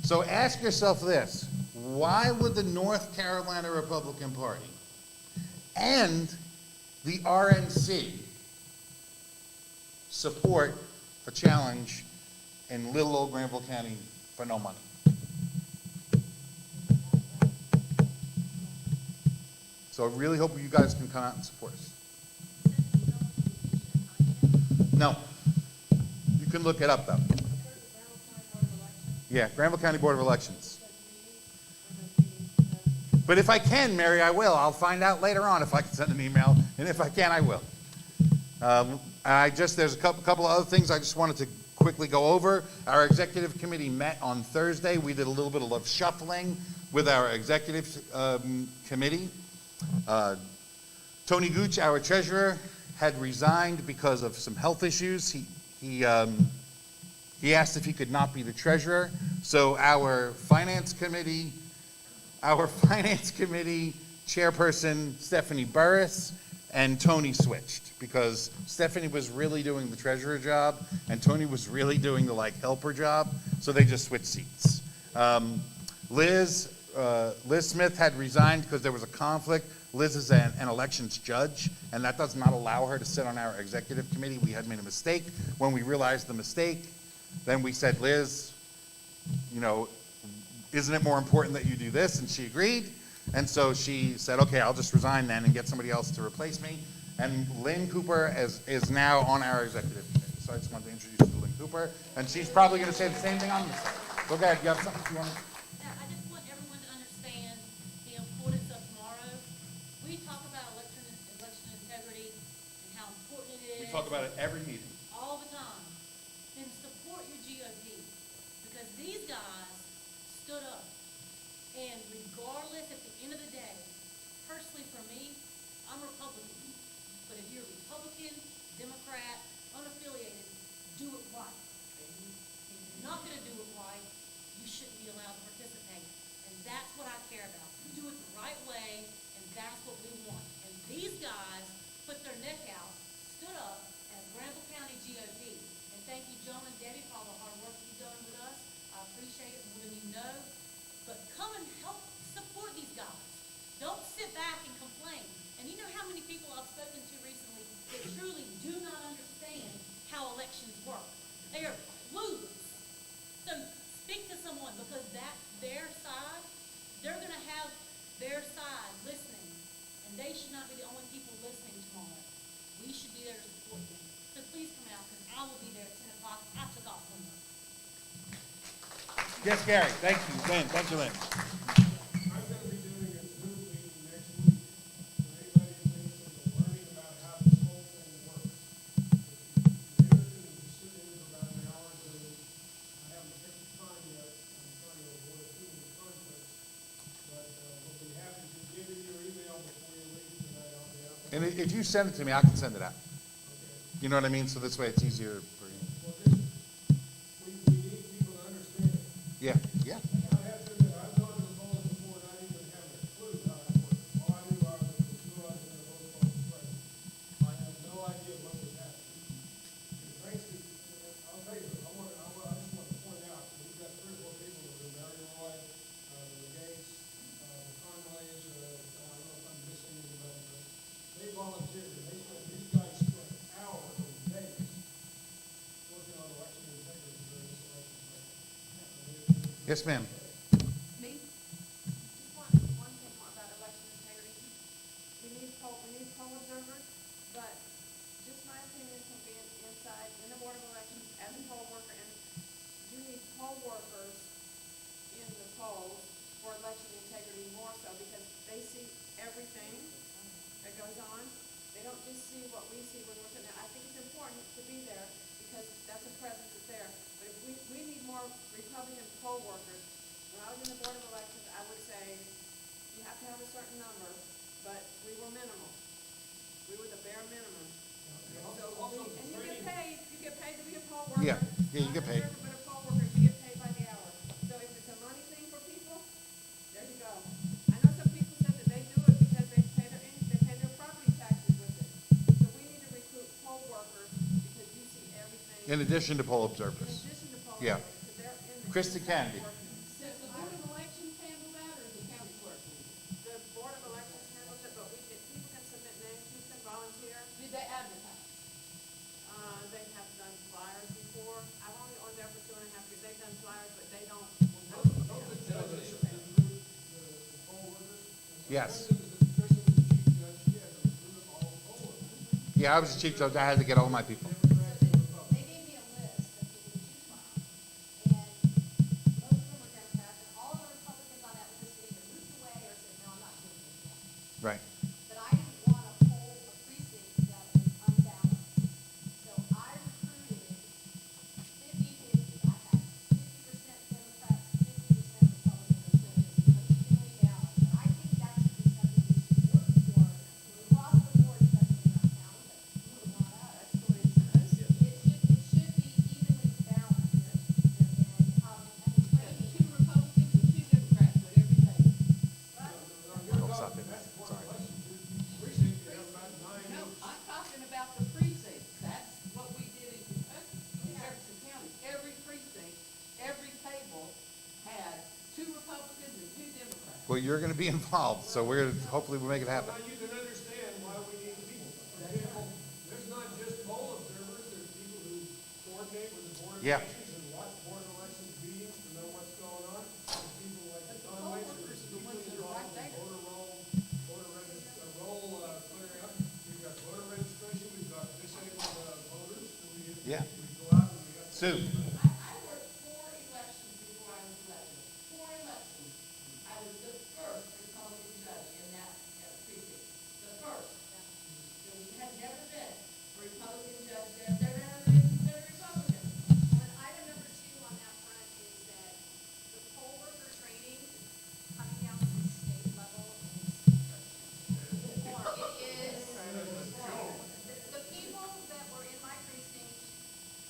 So ask yourself this: why would the North Carolina Republican Party and the RNC support a challenge in little old Granville County for no money? So I really hope you guys can come out and support us. No. You can look it up, though. Yeah, Granville County Board of Elections. But if I can, Mary, I will. I'll find out later on if I can send an email, and if I can, I will. There's a couple of other things I just wanted to quickly go over. Our executive committee met on Thursday. We did a little bit of shuffling with our executive committee. Tony Gooch, our treasurer, had resigned because of some health issues. He asked if he could not be the treasurer. So our finance committee chairperson, Stephanie Burris, and Tony switched because Stephanie was really doing the treasurer job and Tony was really doing the helper job. So they just switched seats. Liz Smith had resigned because there was a conflict. Liz is an elections judge, and that does not allow her to sit on our executive committee. We had made a mistake. When we realized the mistake, then we said, Liz, isn't it more important that you do this? And she agreed. And so she said, okay, I'll just resign then and get somebody else to replace me. And Lynn Cooper is now on our executive committee. So I just wanted to introduce you to Lynn Cooper. And she's probably going to say the same thing on this side. Go ahead, you have something you want to? Yeah, I just want everyone to understand the importance of tomorrow. We talk about election integrity and how important it is. We talk about it every meeting. All the time. Then support your GOP. Because these guys stood up. And regardless, at the end of the day, personally for me, I'm Republican. But if you're Republican, Democrat, unaffiliated, do it right. If you're not going to do it right, you shouldn't be allowed to participate. And that's what I care about. Do it the right way, and that's what we want. And these guys put their neck out, stood up as Granville County GOP. And thank you, John and Debbie, for all the hard work you've done with us. I appreciate it more than you know. But come and help support these guys. Don't sit back and complain. And you know how many people I've spoken to recently that truly do not understand how elections work. They are clueless. So speak to someone because their side, they're going to have their side listening. And they should not be the only people listening tomorrow. We should be there to support them. So please come out because I will be there at 10 o'clock. I took off from them. Yes, Gary. Thank you, Lynn. Thank you, Lynn. I'm gonna be doing a Zoom meeting next week for anybody who's interested in learning about how this whole thing works. If you're interested in just sitting in for about an hour or two, I haven't picked the time yet. I'm trying to avoid too many conflicts. But we'll be happy to give you your email before you leave tonight. I'll be out. And if you send it to me, I can send it out. Okay. You know what I mean? So this way it's easier for you. Well, just, we need people to understand it. Yeah, yeah. I have to admit, I've gone to the polls before not even having a clue how it worked. All I knew was who I was going to vote for the president. I had no idea what was happening. And thanks to, I'll tell you, I just want to point out, we've got 3 or 4 people that are Mary Roy, the Gates, the Conways, I don't know if I'm missing anybody, but they volunteered, and these guys spent hours and days working on election integrity during this election cycle. Yes, ma'am. Me? Just one thing more about election integrity. We need poll observers, but just my opinion from being inside in the Board of Elections as a poll worker, and you need poll workers in the polls for election integrity more so because they see everything that goes on. They don't just see what we see when we're sitting there. I think it's important to be there because that's a presence that's there. But if we need more Republican poll workers. When I was in the Board of Elections, I would say you have to have a certain number, but we were minimal. We were the bare minimum. And you get paid to be a poll worker. Yeah, you get paid. Not an observer, but a poll worker, you get paid by the hour. So if it's a money thing for people, there you go. I know some people said that they do it because they pay their property taxes with it. So we need to recruit poll workers because you see everything. In addition to poll In observers. addition to poll Yeah. workers, because they're in the. Christy Kennedy. Does the Board of Elections handle that, or the county clerk? The Board of Elections handles it, but people can submit names, people can volunteer. Did they advertise? They have done flyers before. I've only on there for 2.5 years. They've done flyers, but they don't. Don't the judges recruit the poll workers? Yes. Especially the chief judge, he had to recruit all the poll workers. Yeah, I was the chief judge. I had to get all my people. They gave me a list of people to choose from, and most of them were Democrats, and all of the Republicans on that list either moved away or said, no, I'm not doing this again. Right. But I didn't want to poll a precinct that was unbalanced. So I recruited 50-50. I had 50% Democrats, 50% Republicans, so it's evenly balanced. And I think that should be something we should work for across the board, especially in our town, but moving on up. That's the way it says. It should be evenly balanced. And the training. 2 Republicans and 2 Democrats at every table. Oh, stop it. Sorry. Precinct, you have about 9. No, I'm talking about the precincts. That's what we did in Kentucky, in Jefferson County. Every precinct, every table had 2 Republicans and 2 Democrats. Well, you're going to be involved, so hopefully we'll make it happen. Now, you can understand why we need people. For example, there's not just poll observers, there's people who coordinate with the Board of Yeah. Elections and watch Board of Elections meetings to know what's going on. There's people like Don Waits, there's people involved in voter roll, clearing up. We've got voter registration, we've got disabled voters. Yeah. We go out and we have. Sue. I worked 4 elections before I was elected. 4 elections. I was the first Republican judge in that precinct. The first. There had never been a Republican judge there. There never been a Republican. And item number 2 on that front is that the poll worker training is coming down to the state level and it's it is, the people that were in my precinct,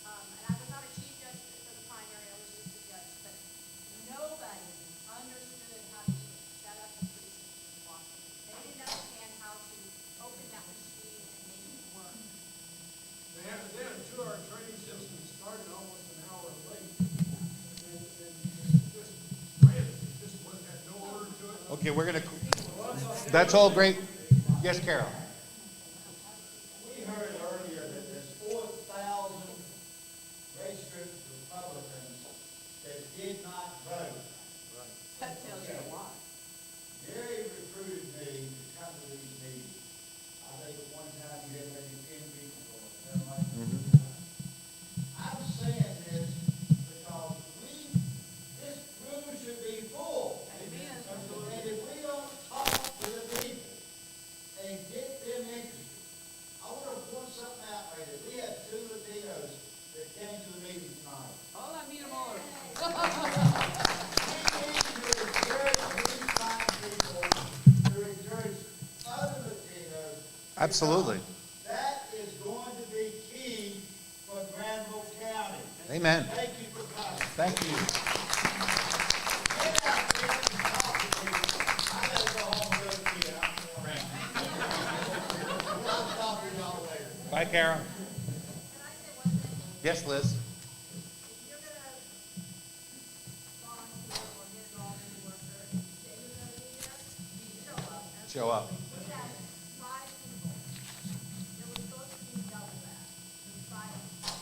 and I was not a chief judge for the primary, I was just a judge, but nobody understood how to even set up a precinct in Washington. They didn't understand how to open that machine and make it work. They had a 2-hour training session that started almost an hour late. And just ran it. It just had no order to it. Okay, we're going to, that's all great. Yes, Carol. We heard earlier that there's 4,000 registered Republicans that did not vote. That tells you a lot. Gary recruited me to come to these meetings. I think at one time you had maybe 10 people for it. Is that right? I'm saying this because this room should be full. Amen. And if we don't talk to the people and get them interested, I want to point something out right here. We had 2 Latinos that came to the meeting tonight. Oh, I need them all. We need to encourage these fine people, to encourage other Latinos. Absolutely. That is going to be key for Granville County. Amen. Thank you for coming. Thank you. Get out there and talk to people. I gotta go home and go to bed. We'll talk to y'all later. Bye, Carol. Can I say one thing? Yes, Liz. If you're gonna volunteer or get involved in the worker and you say you're gonna be there, show up. Show up. We had 5 people. There was supposed to be double that. It was 5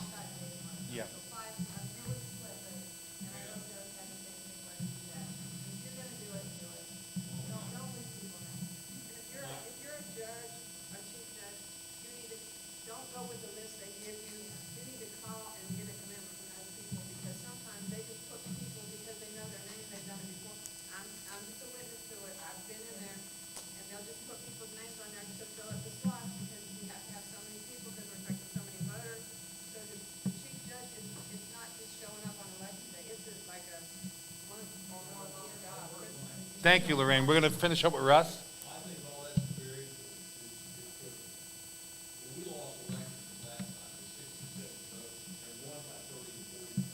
Saturday morning. Yeah. So 5, there was a split, but, and I know Joe had the same thing where he did that. If you're gonna do it, do it. Don't leave people hanging. And if you're a judge, a chief judge, you need to, don't go with the list they give you. You need to call and get a commitment from those people because sometimes they just put people because they know their name, they've done it before. I'm just a witness to it. I've been in there and they'll just Thank you, Lorraine. We're going to finish up with Russ. I think all that's very, it's critical. When we lost elections last time, it was 67 votes, and won by 30 to 40.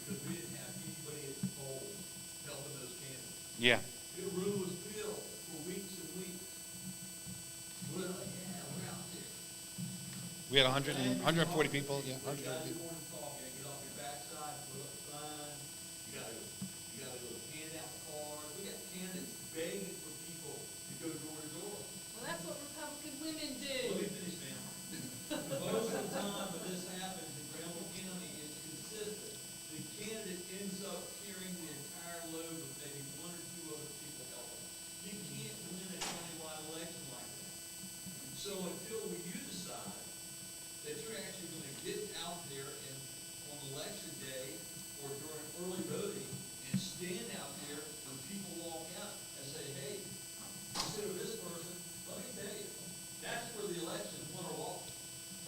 Because we didn't have anybody at the polls helping those candidates. Yeah. The room was filled for weeks and weeks. We're like, yeah, we're out there. We had 140 people. Yeah, 140 You gotta do people. more than talk, you gotta get off your backside, put up a sign, you gotta go hand out cards. We got candidates begging for people to go door to door. Well, that's what Republican women Let do. me finish, ma'am. Most of the time when this happens in Granville County, it's consistent. The candidate ends up carrying the entire load with maybe one or two other people helping. You can't win a countywide election like that. So until you decide that you're actually gonna get out there and on election day or during early voting and stand out there when people walk out and say, hey, consider this person, let me tell you, that's where the election is won or lost.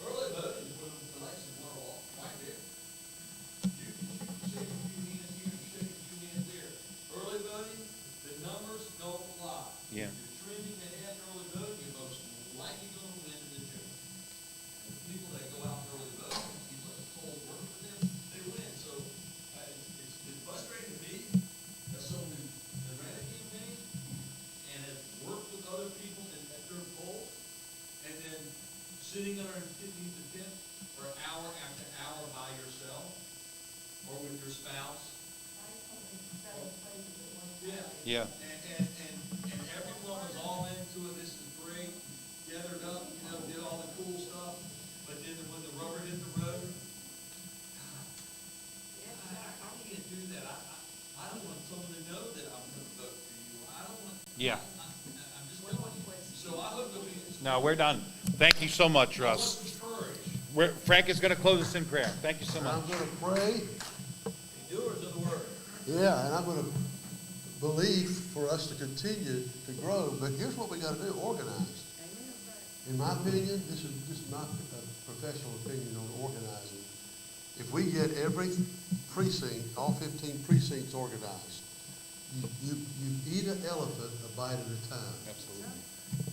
Early voting is where the election is won or lost, right there. You can shake a few hands here, you shake a few hands there. Early voting, the numbers don't lie. Yeah. If you're trending ahead in early voting, you're most likely gonna win in the general. And the people that go out and early vote, you let the polls work for them, they win. So, it's been frustrating to me as someone who has ran a campaign and has worked with other people at their polls, and then sitting under 15th and 10th for hour after hour by yourself or with your spouse. Yeah. Yeah. And everyone was all into it, this is great, gathered up, did all the cool stuff, but then when the rubber hit the road, how do you do that? I don't want someone to know that I'm gonna vote for you, I don't want. Yeah. I'm just telling you, so I hope that we. No, we're done. Thank you so much, Russ. Frank is going to close us in prayer. Thank you so much. I'm going to pray. Doers of the word. Yeah, and I'm going to believe for us to continue to grow. But here's what we got to do: organize. In my opinion, this is not a professional opinion on organizing. If we get every precinct, all 15 precincts organized, you eat an elephant a bite at a time. Absolutely.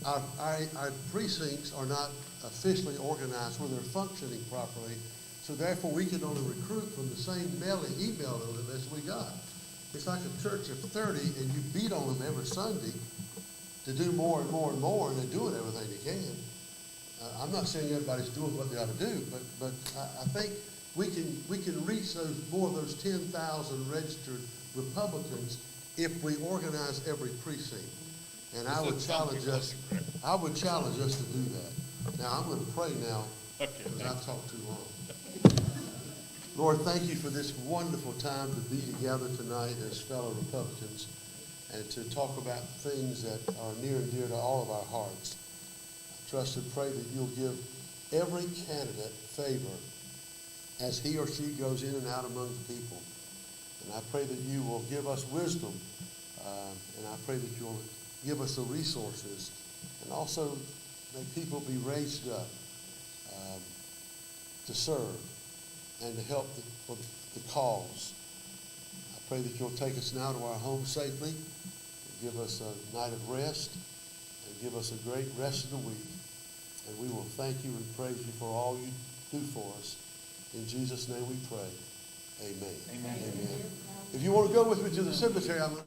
Our precincts are not officially organized where they're functioning properly, so therefore we can only recruit from the same email list we got. It's like a church of 30 and you beat on them every Sunday to do more and more and more, and they're doing everything they can. I'm not saying everybody's doing what they ought to do, but I think we can reach more of those 10,000 registered Republicans if we organize every precinct. And I would challenge us to do that. Now, I'm going to pray now, because I've talked too long. Lord, thank you for this wonderful time to be together tonight as fellow Republicans and to talk about things that are near and dear to all of our hearts. I trust and pray that you'll give every candidate favor as he or she goes in and out among the people. And I pray that you will give us wisdom, and I pray that you'll give us the resources, and also may people be raised up to serve and to help the cause. I pray that you'll take us now to our home safely, give us a night of rest, and give us a great rest of the week. And we will thank you and praise you for all you do for us. In Jesus' name we pray. Amen. Amen. Amen. If you want to go with me to the cemetery, I'm